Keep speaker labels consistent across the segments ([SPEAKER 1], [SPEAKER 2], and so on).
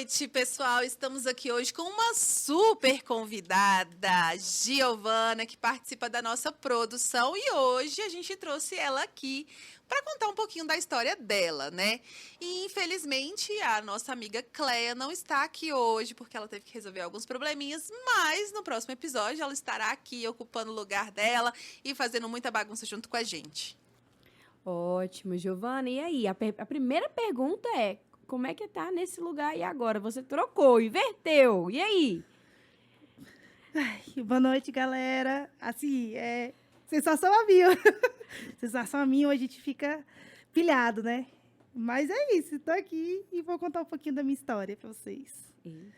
[SPEAKER 1] noite, pessoal. Estamos aqui hoje com uma super convidada, Giovana, que participa da nossa produção. E hoje a gente trouxe ela aqui para contar um pouquinho da história dela, né? E infelizmente a nossa amiga Cleia não está aqui hoje porque ela teve que resolver alguns probleminhas, mas no próximo episódio ela estará aqui ocupando o lugar dela e fazendo muita bagunça junto com a gente.
[SPEAKER 2] Ótimo, Giovana. E aí, a primeira pergunta é: como é que tá nesse lugar aí agora? Você trocou, inverteu. E aí?
[SPEAKER 3] Ai, boa noite, galera. Assim, é sensação a mil. Sensação a mil, a gente fica pilhado, né? Mas é isso, tô aqui e vou contar um pouquinho da minha história pra vocês.
[SPEAKER 2] Eita.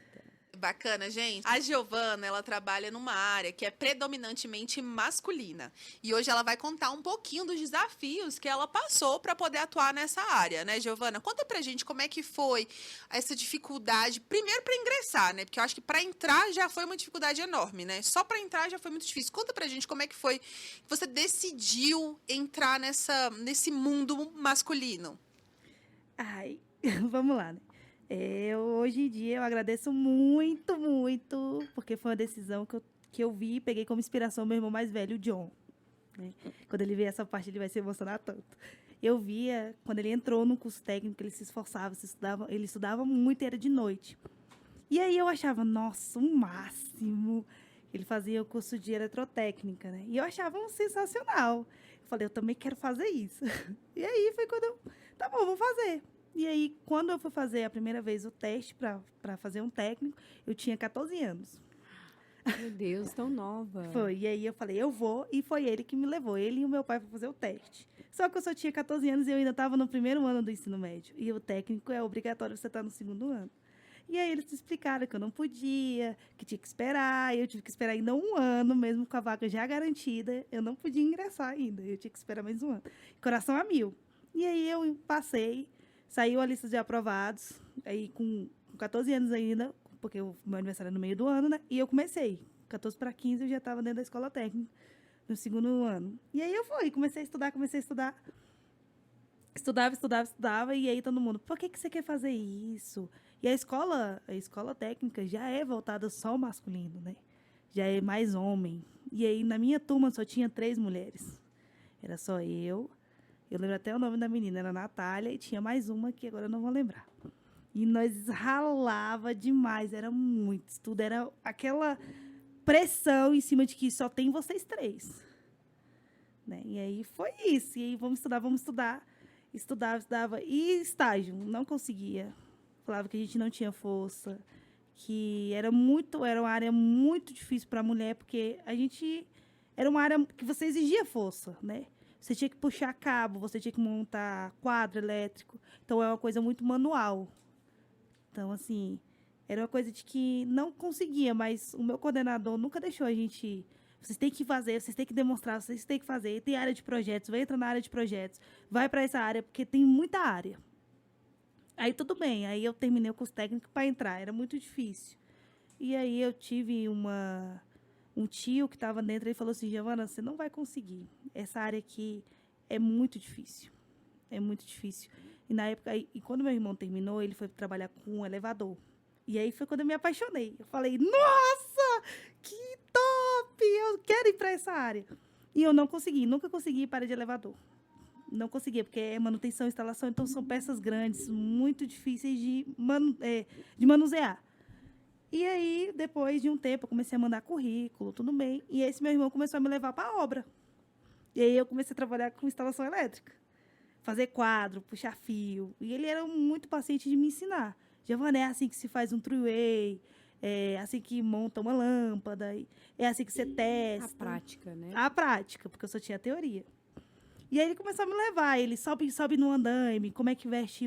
[SPEAKER 1] Bacana, gente. A Giovana, ela trabalha numa área que é predominantemente masculina. E hoje ela vai contar um pouquinho dos desafios que ela passou para poder atuar nessa área, né, Giovana? Conta pra gente como é que foi essa dificuldade, primeiro para ingressar, né? Porque eu acho que para entrar já foi uma dificuldade enorme, né? Só para entrar já foi muito difícil. Conta pra gente como é que foi que você decidiu entrar nesse mundo masculino.
[SPEAKER 3] Ai, vamos lá, né? Hoje em dia eu agradeço muito, muito, porque foi uma decisão que eu vi e peguei como inspiração meu irmão mais velho, o John. Né? Quando ele vê essa parte, ele vai se emocionar tanto. Eu via, quando ele entrou no curso técnico, ele se esforçava, ele estudava muito e era de noite. E aí eu achava, nossa, o máximo. Ele fazia o curso de eletrotécnica, né? E eu achava um sensacional. Eu falei, eu também quero fazer isso. E aí foi quando eu, tá bom, vou fazer. E aí, quando eu fui fazer a primeira vez o teste para fazer um técnico, eu tinha 14 anos.
[SPEAKER 2] Meu Deus, tão nova.
[SPEAKER 3] Foi. E aí eu falei, eu vou. E foi ele que me levou, ele e o meu pai, para fazer o teste. Só que eu só tinha 14 anos e eu ainda estava no primeiro ano do ensino médio. E o técnico é obrigatório você estar no segundo ano. E aí eles explicaram que eu não podia, que tinha que esperar. E eu tive que esperar ainda um ano, mesmo com a vaga já garantida. Eu não podia ingressar ainda. Eu tinha que esperar mais um ano. Coração a mil. E aí eu passei, saiu a lista de aprovados. Aí com 14 anos ainda, porque o meu aniversário é no meio do ano, né? E eu comecei. 14 para 15 eu já estava dentro da escola técnica, no segundo ano. E aí eu fui, comecei a estudar. Estudava, e aí todo mundo, por que você quer fazer isso? E a escola técnica já é voltada só ao masculino, né? Já é mais homem. E aí na minha turma só tinha 3 mulheres. Era só eu lembro até o nome da menina, era Natália, e tinha mais uma que agora eu não vou lembrar. E nós ralava demais, era muito estudo, era aquela pressão em cima de que só tem vocês 3. Né? E aí foi isso. E aí vamos estudar. Estudava. E estágio, não conseguia. Falava que a gente não tinha força, que era uma área muito difícil para a mulher, porque a gente era uma área que você exigia força, né? Você tinha que puxar cabo, você tinha que montar quadro elétrico. Então é uma coisa muito manual. Então, assim, era uma coisa de que não conseguia, mas o meu coordenador nunca deixou a gente. Vocês têm que fazer, vocês têm que demonstrar, vocês têm que fazer. Tem área de projetos, vai entrar na área de projetos, vai para essa área, porque tem muita área. Aí tudo bem, aí eu terminei o curso técnico para entrar, era muito difícil. E aí eu tive um tio que estava dentro e falou assim, Giovana, você não vai conseguir. Essa área aqui é muito difícil. É muito difícil. E na época, e quando meu irmão terminou, ele foi trabalhar com um elevador. E aí foi quando eu me apaixonei. Eu falei, nossa, que top! Eu quero ir para essa área. E eu não consegui, nunca consegui ir para a área de elevador. Não conseguia, porque é manutenção e instalação, então são peças grandes, muito difíceis de manusear. E aí, depois de um tempo, eu comecei a mandar currículo, tudo bem. E esse meu irmão começou a me levar para a obra. E aí eu comecei a trabalhar com instalação elétrica. Fazer quadro, puxar fio. E ele era muito paciente de me ensinar. Giovana, é assim que se faz um three-way, é assim que monta uma lâmpada, é assim que você testa.
[SPEAKER 2] A prática, né?
[SPEAKER 3] A prática, porque eu só tinha a teoria. E aí ele começou a me levar, ele sobe no andaime, como é que veste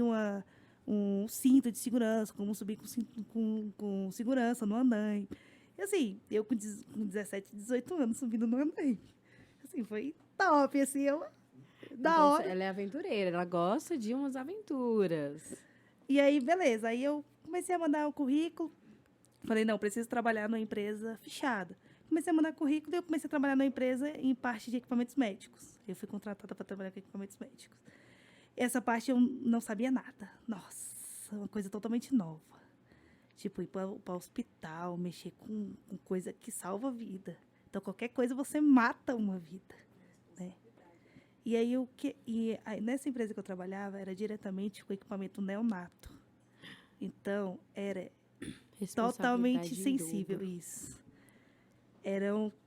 [SPEAKER 3] um cinto de segurança, como subir com segurança no andaime. E assim, eu com 17, 18 anos subindo no andaime. Assim, foi top, assim, da hora.
[SPEAKER 2] Ela é aventureira, ela gosta de umas aventuras.
[SPEAKER 3] E aí, beleza, aí eu comecei a mandar o currículo, falei, não, preciso trabalhar numa empresa fechada. Comecei a mandar currículo e eu comecei a trabalhar numa empresa em parte de equipamentos médicos. Eu fui contratada para trabalhar com equipamentos médicos. Essa parte eu não sabia nada. Nossa, uma coisa totalmente nova. Tipo, ir para hospital, mexer com coisa que salva a vida. Então, qualquer coisa você mata uma vida, né? E aí, nessa empresa que eu trabalhava, era diretamente com equipamento neonato. Então, era totalmente
[SPEAKER 2] Responsabilidade em
[SPEAKER 3] sensível
[SPEAKER 2] dobro.
[SPEAKER 3] isso.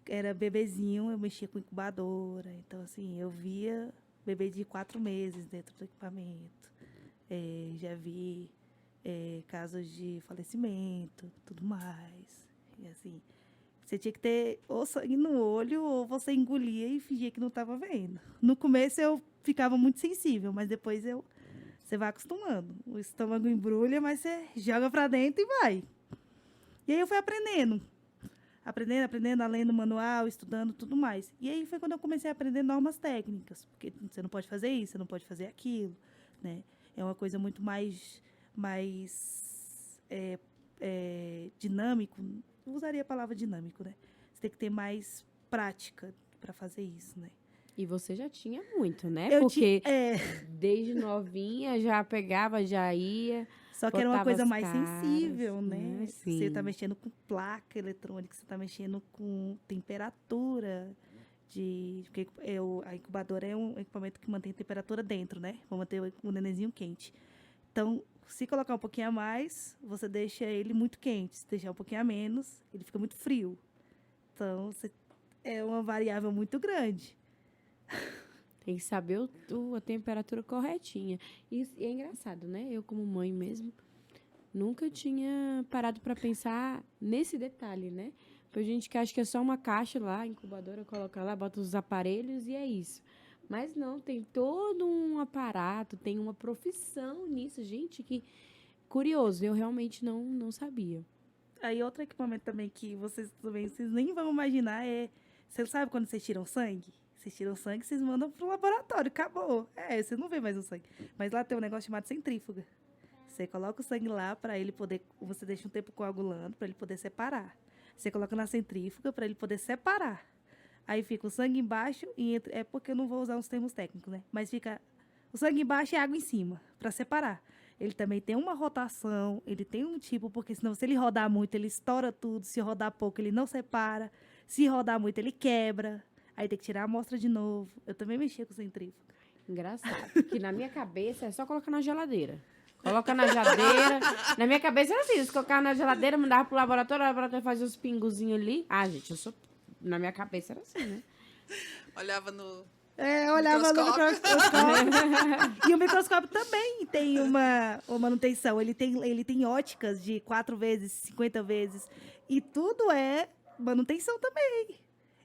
[SPEAKER 3] Era bebezinho, eu mexia com incubadora. Então, assim, eu via bebê de 4 meses dentro do equipamento. Já vi casos de falecimento, tudo mais. E, assim, você tinha que ter ou sangue no olho ou você engolia e fingia que não estava vendo. No começo eu ficava muito sensível, mas depois você vai acostumando. O estômago embrulha, mas você joga para dentro e vai. E aí eu fui aprendendo, lendo manual, estudando, tudo mais. E aí foi quando eu comecei a aprender normas técnicas, porque você não pode fazer isso, você não pode fazer aquilo, né? É uma coisa muito mais dinâmico. Não usaria a palavra dinâmico, né? Você tem que ter mais prática para fazer isso, né?
[SPEAKER 2] E você já tinha muito, né?
[SPEAKER 3] Eu
[SPEAKER 2] Porque desde novinha já pegava, já ia.
[SPEAKER 3] Só que era uma
[SPEAKER 2] Botava
[SPEAKER 3] coisa
[SPEAKER 2] as
[SPEAKER 3] mais
[SPEAKER 2] caras,
[SPEAKER 3] sensível, né?
[SPEAKER 2] né?
[SPEAKER 3] Você está
[SPEAKER 2] Sim.
[SPEAKER 3] mexendo com placa eletrônica, você está mexendo com temperatura. Porque a incubadora é um equipamento que mantém a temperatura dentro, né? Para manter o nenenzinho quente. Então, se colocar um pouquinho a mais, você deixa ele muito quente. Se deixar um pouquinho a menos, ele fica muito frio. Então, é uma variável muito grande.
[SPEAKER 2] Tem que saber a temperatura corretinha. E é engraçado, né? Eu, como mãe mesmo, nunca tinha parado para pensar nesse detalhe, né? Pra gente que acha que é só uma caixa lá, incubadora, coloca lá, bota os aparelhos e é isso. Mas não, tem todo um aparato, tem uma profissão nisso. Gente, que curioso, eu realmente não sabia.
[SPEAKER 3] Aí, outro equipamento também que vocês nem vão imaginar Você sabe quando vocês tiram sangue? Vocês tiram sangue, vocês mandam pro laboratório, acabou. Você não vê mais o sangue. Mas lá tem um negócio chamado centrífuga. Você coloca o sangue lá para ele poder... Você deixa um tempo coagulando para ele poder separar. Você coloca na centrífuga para ele poder separar. Aí fica o sangue embaixo e é porque eu não vou usar os termos técnicos, né? Mas fica o sangue embaixo e a água em cima para separar. Ele também tem uma rotação, ele tem um tipo, porque senão se ele rodar muito, ele estoura tudo. Se rodar pouco, ele não separa. Se rodar muito, ele quebra. Aí tem que tirar a amostra de novo. Eu também mexia com centrífuga.
[SPEAKER 2] Engraçado, que na minha cabeça é só colocar na geladeira. Coloca na geladeira. Na minha cabeça era assim, se colocar na geladeira, mandava pro laboratório, o laboratório fazia os pingozinhos ali. Ah, gente, na minha cabeça era assim, né?
[SPEAKER 1] Olhava no
[SPEAKER 3] Olhava no
[SPEAKER 1] microscópio.
[SPEAKER 3] microscópio. E o microscópio também tem uma manutenção. Ele tem óticas de 4 vezes, 50 vezes. E tudo é manutenção também.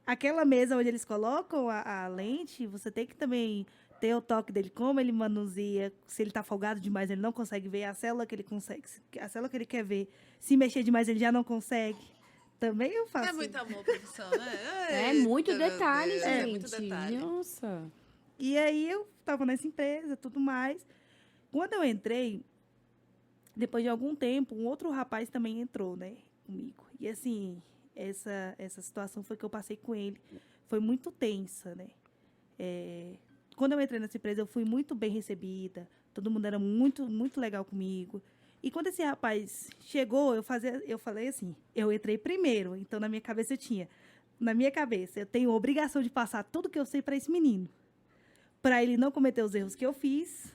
[SPEAKER 3] Aquela mesa onde eles colocam a lente, você tem que também ter o toque dele, como ele manuseia. Se ele tá folgado demais, ele não consegue ver a célula que ele consegue, a célula que ele quer ver. Se mexer demais, ele já não consegue. Também eu faço.
[SPEAKER 1] É muito amor, profissão, né?
[SPEAKER 2] É muito
[SPEAKER 1] Eita, meu
[SPEAKER 2] detalhe,
[SPEAKER 1] Deus,
[SPEAKER 2] gente.
[SPEAKER 1] É muito detalhe.
[SPEAKER 2] Nossa.
[SPEAKER 3] E aí eu tava nessa empresa, tudo mais. Quando eu entrei, depois de algum tempo, um outro rapaz também entrou, né, comigo. E assim, essa situação foi que eu passei com ele. Foi muito tensa, né? Quando eu entrei nessa empresa, eu fui muito bem recebida. Todo mundo era muito, muito legal comigo. E quando esse rapaz chegou, eu falei assim, eu entrei primeiro. Então, na minha cabeça, eu tenho a obrigação de passar tudo que eu sei para esse menino. Para ele não cometer os erros que eu fiz.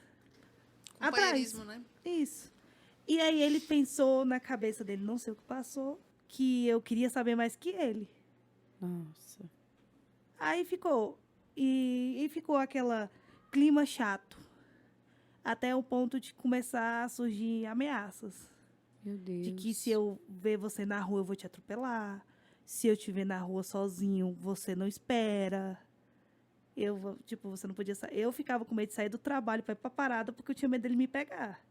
[SPEAKER 1] Companheirismo, né?
[SPEAKER 3] Isso. E aí ele pensou na cabeça dele, não sei o que passou, que eu queria saber mais que ele.
[SPEAKER 2] Nossa.
[SPEAKER 3] Aí ficou. E ficou aquele clima chato. Até o ponto de começar a surgir ameaças.
[SPEAKER 2] Meu Deus.
[SPEAKER 3] De que se eu ver você na rua, eu vou te atropelar. Se eu te ver na rua sozinho, você não espera. Você não podia sair. Eu ficava com medo de sair do trabalho para ir pra parada, porque eu tinha medo dele me pegar.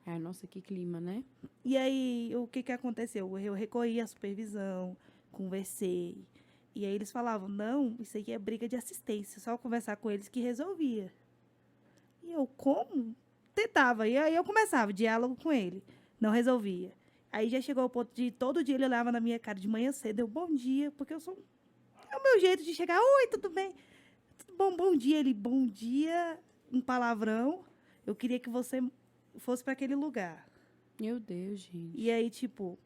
[SPEAKER 2] Ai, nossa, que clima, né?
[SPEAKER 3] E aí, o que aconteceu? Eu recorri à supervisão, conversei. E aí eles falavam, não, isso aqui é briga de assistência, só conversar com eles que resolvia. E eu, como? Tentava. E aí eu começava diálogo com ele. Não resolvia. Aí já chegou ao ponto de todo dia ele olhava na minha cara de manhã cedo, eu, bom dia, porque é o meu jeito de chegar, oi, tudo bem? Tudo bom, bom dia. Ele, bom dia, um palavrão. Eu queria que você fosse para aquele lugar.
[SPEAKER 2] Meu Deus, gente.
[SPEAKER 3] E aí, tipo,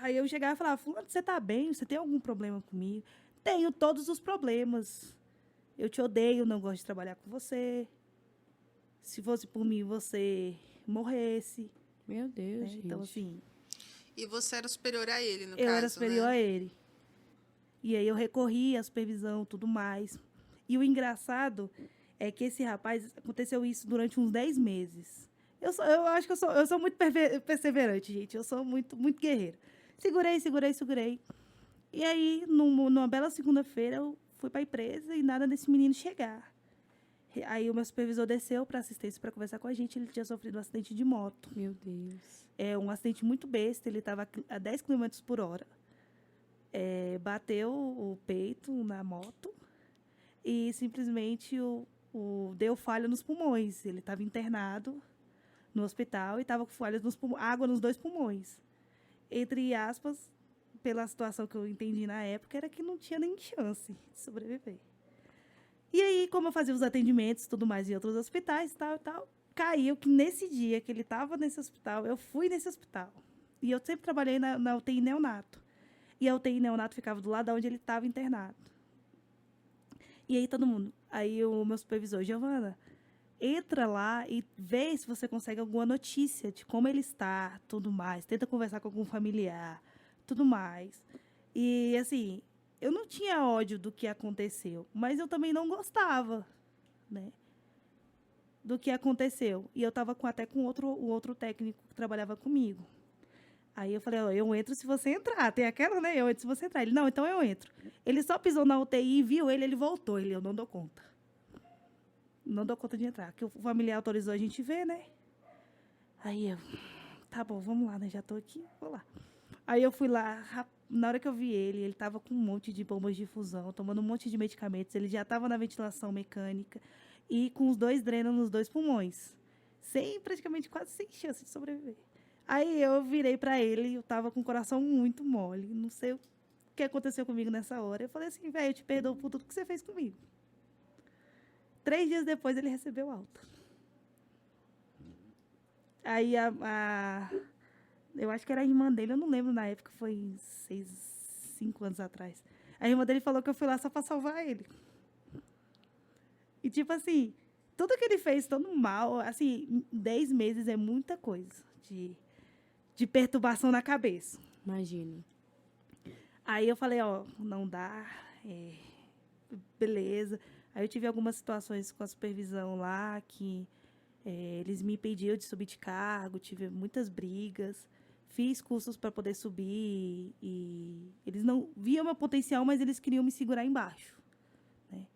[SPEAKER 3] aí eu chegava e falava, fulano, você tá bem? Você tem algum problema comigo? Tenho todos os problemas. Eu te odeio, não gosto de trabalhar com você. Se fosse por mim, você morresse.
[SPEAKER 2] Meu Deus,
[SPEAKER 3] Né?
[SPEAKER 2] gente.
[SPEAKER 3] Então, assim,
[SPEAKER 1] E você era superior a ele, no
[SPEAKER 3] eu
[SPEAKER 1] caso,
[SPEAKER 3] era superior
[SPEAKER 1] né?
[SPEAKER 3] a ele. E aí eu recorri à supervisão, tudo mais. E o engraçado é que esse rapaz, aconteceu isso durante uns 10 meses. Eu acho que eu sou muito perseverante, gente. Eu sou muito, muito guerreira. Segurei. E aí, numa bela segunda-feira, eu fui para a empresa e nada desse menino chegar. Aí o meu supervisor desceu para assistência para conversar com a gente. Ele tinha sofrido um acidente de moto.
[SPEAKER 2] Meu Deus.
[SPEAKER 3] É um acidente muito besta. Ele estava a 10 km por hora. Bateu o peito na moto e simplesmente deu falha nos pulmões. Ele estava internado no hospital e estava com falhas água nos 2 pulmões. Entre aspas, pela situação que eu entendi na época, era que não tinha nem chance de sobreviver. E aí, como eu fazia os atendimentos, tudo mais em outros hospitais, tal, caiu que nesse dia que ele estava nesse hospital, eu fui nesse hospital. E eu sempre trabalhei na UTI neonato. E a UTI neonato ficava do lado onde ele estava internado. E aí todo mundo, aí o meu supervisor, Giovana, entra lá e vê se você consegue alguma notícia de como ele está, tudo mais. Tenta conversar com algum familiar, tudo mais. E assim, eu não tinha ódio do que aconteceu, mas eu também não gostava, né, do que aconteceu. E eu estava até com o outro técnico que trabalhava comigo. Aí eu falei, ó, eu entro se você entrar. Tem aquela, né? Eu entro se você entrar. Ele, não, então eu entro. Ele só pisou na UTI, viu ele voltou. Eu não dou conta. Não dou conta de entrar. Porque o familiar autorizou a gente ver, né? Aí eu, tá bom, vamos lá, né? Já tô aqui, vou lá. Aí eu fui lá, na hora que eu vi ele estava com um monte de bombas de infusão, tomando um monte de medicamentos. Ele já estava na ventilação mecânica e com os 2 drenos nos 2 pulmões. Praticamente quase sem chance de sobreviver. Aí eu virei para ele, eu tava com o coração muito mole, não sei o que aconteceu comigo nessa hora. Eu falei assim, velho, eu te perdoo por tudo que você fez comigo. 3 dias depois ele recebeu alta. Aí eu acho que era a irmã dele, eu não lembro na época, foi 5 anos atrás. A irmã dele falou que eu fui lá só para salvar ele. E tipo assim, tudo que ele fez, todo mal, assim, 10 meses é muita coisa de perturbação na cabeça.
[SPEAKER 2] Imagino.
[SPEAKER 3] Aí eu falei, ó, não dá, beleza. Aí eu tive algumas situações com a supervisão lá que eles me impediam de subir de cargo, tive muitas brigas, fiz cursos para poder subir e eles não viam meu potencial, mas eles queriam me segurar embaixo, né?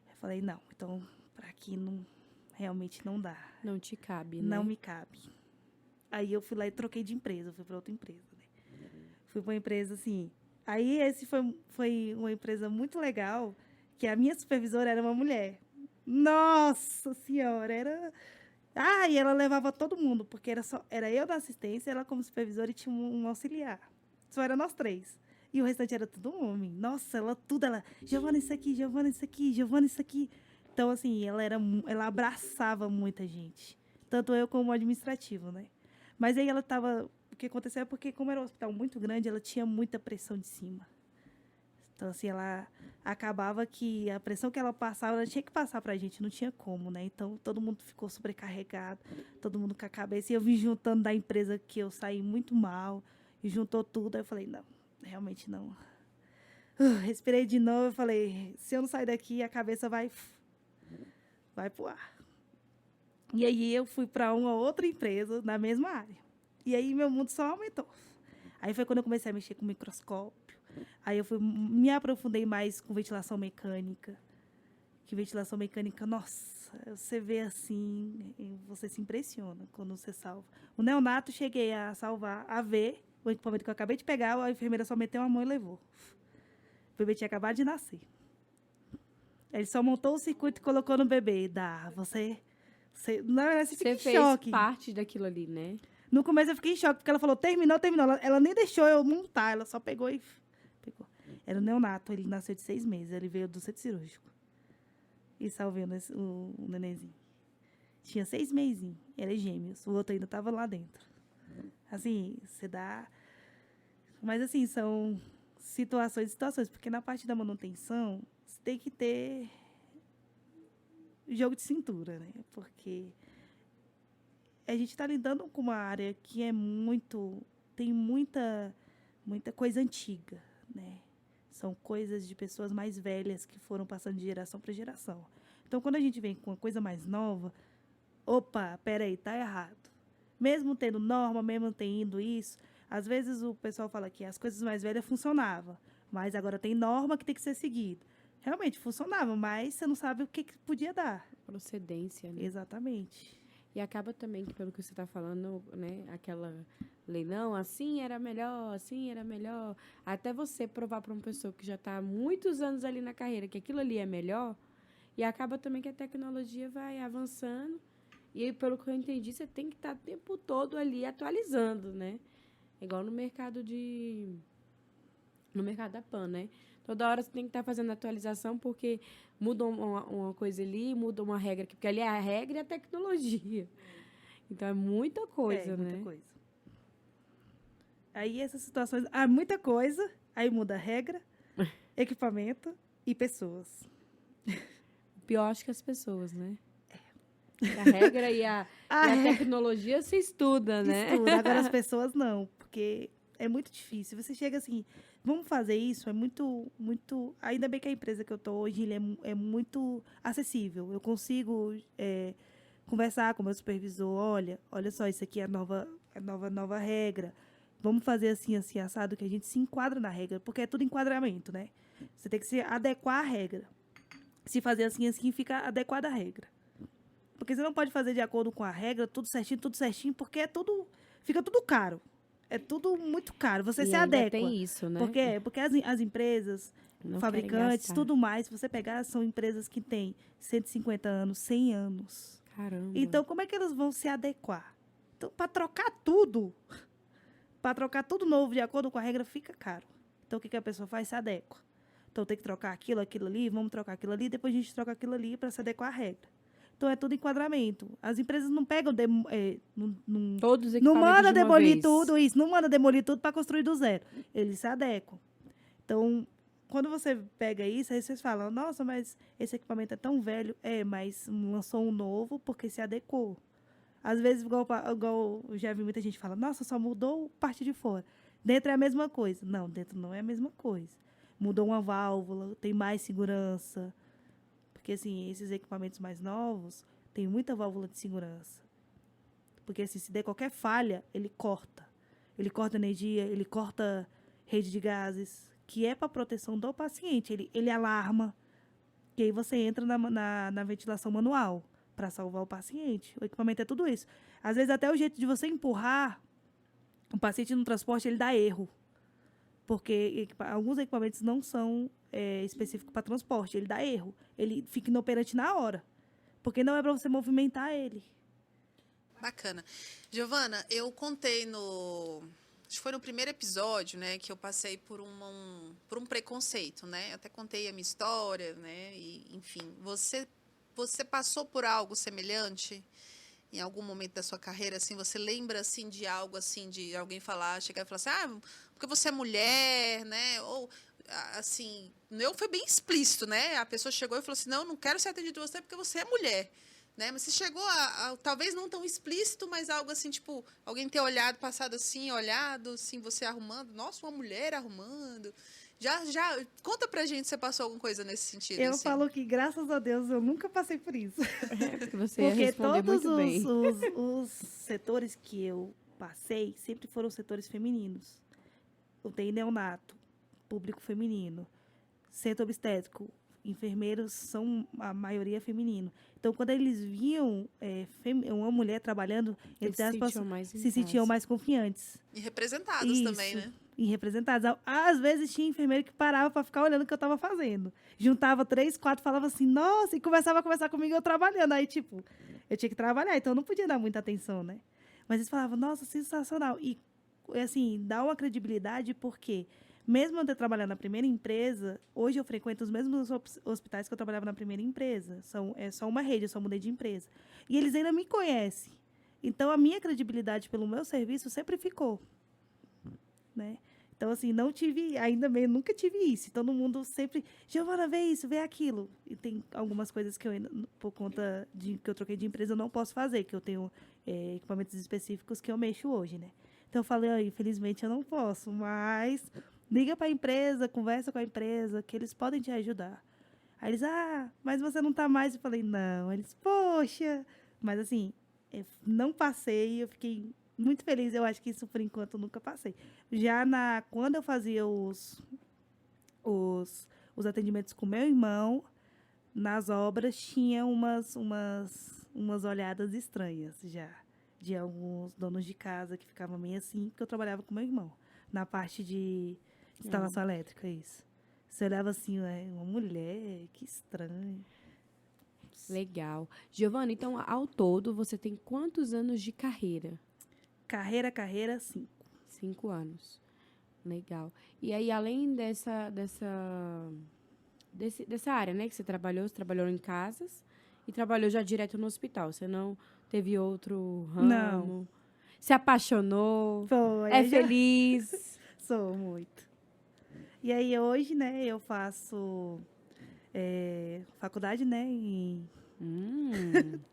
[SPEAKER 3] Eu falei, não, então para aqui realmente não dá.
[SPEAKER 2] Não te cabe, né?
[SPEAKER 3] Não me cabe. Aí eu fui lá e troquei de empresa, fui para outra empresa, né? Fui para uma empresa assim. Aí esse foi uma empresa muito legal, que a minha supervisora era uma mulher. Nossa Senhora, era... e ela levava todo mundo, porque era eu da assistência, ela como supervisora e tinha um auxiliar. Só era nós 3. E o restante era tudo homem. Nossa, ela, Giovana, isso aqui, Giovana, isso aqui, Giovana, isso aqui. Então, assim, ela abraçava muita gente. Tanto eu como o administrativo, né? Mas aí ela estava... O que aconteceu é porque, como era um hospital muito grande, ela tinha muita pressão de cima. Então, assim, ela acabava que a pressão que ela passava, ela tinha que passar pra gente, não tinha como, né? Então, todo mundo ficou sobrecarregado, todo mundo com a cabeça. E eu vim juntando da empresa que eu saí muito mal, e juntou tudo. Aí eu falei, não, realmente não. Respirei de novo, eu falei, se eu não sair daqui, a cabeça vai pro ar. E aí eu fui para uma outra empresa na mesma área. E aí meu mundo só aumentou. Aí foi quando eu comecei a mexer com microscópio. Aí eu me aprofundei mais com ventilação mecânica. Que ventilação mecânica, nossa, você vê assim, você se impressiona quando você salva. O neonato cheguei a salvar, a ver o equipamento que eu acabei de pegar, a enfermeira só meteu a mão e levou. O bebê tinha acabado de nascer. Ele só montou o circuito e colocou no bebê. Você fica em
[SPEAKER 2] fez
[SPEAKER 3] choque.
[SPEAKER 2] parte daquilo ali, né?
[SPEAKER 3] No começo eu fiquei em choque, porque ela falou, terminou. Ela nem deixou eu montar, ela só pegou e pegou. Era o neonato, ele nasceu de 6 meses, ele veio do centro cirúrgico. E salvei o nenenzinho. tinha 6 meses, era gêmeos, o outro ainda estava lá dentro. Assim, você dá... Mas, assim, são situações, porque na parte da manutenção, você tem que ter jogo de cintura, né? Porque a gente está lidando com uma área que é tem muita coisa antiga, né? São coisas de pessoas mais velhas que foram passando de geração para geração. Então, quando a gente vem com uma coisa mais nova, opa, peraí, tá errado. Mesmo tendo norma, mesmo tendo isso, às vezes o pessoal fala que as coisas mais velhas funcionavam, mas agora tem norma que tem que ser seguida. Realmente funcionava, mas você não sabe o que podia dar.
[SPEAKER 2] Procedência, né?
[SPEAKER 3] Exatamente.
[SPEAKER 2] E acaba também que, pelo que você está falando, né, aquela lei, não, assim era melhor. Até você provar para uma pessoa que já está há muitos anos ali na carreira que aquilo ali é melhor, e acaba também que a tecnologia vai avançando, e aí, pelo que eu entendi, você tem que estar o tempo todo ali atualizando, né? Igual no mercado da PAN, né? Toda hora você tem que estar fazendo atualização, porque muda uma coisa ali, muda uma regra aqui, porque ali é a regra e a tecnologia. Então, é muita coisa, né?
[SPEAKER 3] Muita coisa. Aí, essas situações... muita coisa, aí muda a regra, equipamento e pessoas.
[SPEAKER 2] Pior, acho que as pessoas, né? A regra e a tecnologia se estuda, né?
[SPEAKER 3] Estuda. Agora, as pessoas não, porque é muito difícil. Você chega assim, vamos fazer isso, é muito... Ainda bem que a empresa que eu estou hoje ele é muito acessível. Eu consigo conversar com o meu supervisor, olha só, isso aqui é a nova regra. Vamos fazer assim, assado, que a gente se enquadra na regra, porque é tudo enquadramento, né? Você tem que se adequar à regra. Se fazer assim, fica adequado à regra. Porque você não pode fazer de acordo com a regra, tudo certinho, porque fica tudo caro. É tudo muito caro. Você se
[SPEAKER 2] ainda
[SPEAKER 3] adequa.
[SPEAKER 2] Tem isso, né?
[SPEAKER 3] Porque as empresas,
[SPEAKER 2] Não
[SPEAKER 3] fabricantes, tudo mais, se você pegar, são empresas que têm 150 anos, 100 anos.
[SPEAKER 2] Caramba.
[SPEAKER 3] Então, como é que elas vão se adequar? Então, para trocar tudo novo de acordo com a regra, fica caro. Então, o que a pessoa faz? Se adequa. Então, tem que trocar aquilo ali, vamos trocar aquilo ali, depois a gente troca aquilo ali para se adequar à regra. Então, é tudo enquadramento. As empresas não pegam...
[SPEAKER 2] Todos os
[SPEAKER 3] não
[SPEAKER 2] equipamentos
[SPEAKER 3] manda
[SPEAKER 2] de uma
[SPEAKER 3] demolir
[SPEAKER 2] vez.
[SPEAKER 3] tudo isso. Não manda demolir tudo para construir do zero. Eles se adequam. Então, quando você pega isso, aí vocês falam, nossa, mas esse equipamento é tão velho. Mas lançou um novo porque se adequou. Às vezes, igual eu já vi muita gente fala, nossa, só mudou parte de fora. Dentro é a mesma coisa. Não, dentro não é a mesma coisa. Mudou uma válvula, tem mais segurança. Porque, assim, esses equipamentos mais novos, tem muita válvula de segurança. Porque, assim, se der qualquer falha, ele corta. Ele corta energia, ele corta rede de gases, que é para proteção do paciente. Ele alarma. E aí você entra na ventilação manual para salvar o paciente. O equipamento é tudo isso. Às vezes, até o jeito de você empurrar o paciente no transporte, ele dá erro. Porque alguns equipamentos não são específicos para transporte. Ele dá erro. Ele fica inoperante na hora. Porque não é para você movimentar ele.
[SPEAKER 1] Bacana. Giovana, eu contei acho que foi no primeiro episódio, né, que eu passei por um preconceito, né? Eu até contei a minha história, né? E, enfim, você passou por algo semelhante em algum momento da sua carreira, assim, você lembra, assim, de algo, assim, de alguém chegar e falar assim, porque você é mulher, né? Ou, assim, eu fui bem explícito, né? A pessoa chegou e falou assim, não quero ser atendido por você porque você é mulher. Né? Mas você chegou talvez não tão explícito, mas algo assim, tipo, alguém ter passado assim, olhado, assim, você arrumando. Nossa, uma mulher arrumando. Já, conta pra gente se você passou alguma coisa nesse sentido.
[SPEAKER 3] Eu
[SPEAKER 1] assim.
[SPEAKER 3] falo que, graças a Deus, eu nunca passei por isso.
[SPEAKER 2] Porque você ia responder
[SPEAKER 3] todos
[SPEAKER 2] muito bem.
[SPEAKER 3] os setores que eu passei sempre foram setores femininos. Eu tenho neonato, público feminino, centro obstétrico, enfermeiros são a maioria feminino. Então, quando eles viam uma mulher trabalhando,
[SPEAKER 2] Eles
[SPEAKER 3] se sentiam mais confiantes.
[SPEAKER 1] E representados também, né?
[SPEAKER 3] E representados. Às vezes tinha enfermeiro que parava para ficar olhando o que eu estava fazendo. Juntava 3, 4, falava assim, nossa, e começava a conversar comigo eu trabalhando. Aí, tipo, eu tinha que trabalhar, então eu não podia dar muita atenção, né? Mas eles falavam, nossa, sensacional. E, assim, dá uma credibilidade porque mesmo eu ter trabalhado na primeira empresa, hoje eu frequento os mesmos hospitais que eu trabalhava na primeira empresa. É só uma rede, eu só mudei de empresa. E eles ainda me conhecem. Então, a minha credibilidade pelo meu serviço sempre ficou, né? Então, assim, não tive, ainda bem, nunca tive isso. Todo mundo sempre, Giovana, vê isso, vê aquilo. E tem algumas coisas que eu ainda, por conta de que eu troquei de empresa, eu não posso fazer, que eu tenho equipamentos específicos que eu mexo hoje, né? Então, eu falei, infelizmente, eu não posso, mas liga para a empresa, conversa com a empresa, que eles podem te ajudar. Aí eles, mas você não tá mais. Eu falei, não. Eles, poxa. Mas, assim, eu não passei, eu fiquei muito feliz. Eu acho que isso, por enquanto, eu nunca passei. Já quando eu fazia os atendimentos com meu irmão, nas obras, tinha umas olhadas estranhas já, de alguns donos de casa que ficavam meio assim, porque eu trabalhava com meu irmão, na parte de instalação elétrica, isso. Você olhava assim, uma mulher, que estranho.
[SPEAKER 2] Legal. Giovana, então, ao todo, você tem quantos anos de carreira?
[SPEAKER 3] Carreira, 5.
[SPEAKER 2] 5 anos. Legal. E aí, além dessa área, né, que você trabalhou em casas e trabalhou já direto no hospital. Você não teve outro ramo?
[SPEAKER 3] Não.
[SPEAKER 2] Se apaixonou?
[SPEAKER 3] Foi.
[SPEAKER 2] É feliz?
[SPEAKER 3] Sou muito. E aí, hoje, né, eu faço faculdade, né,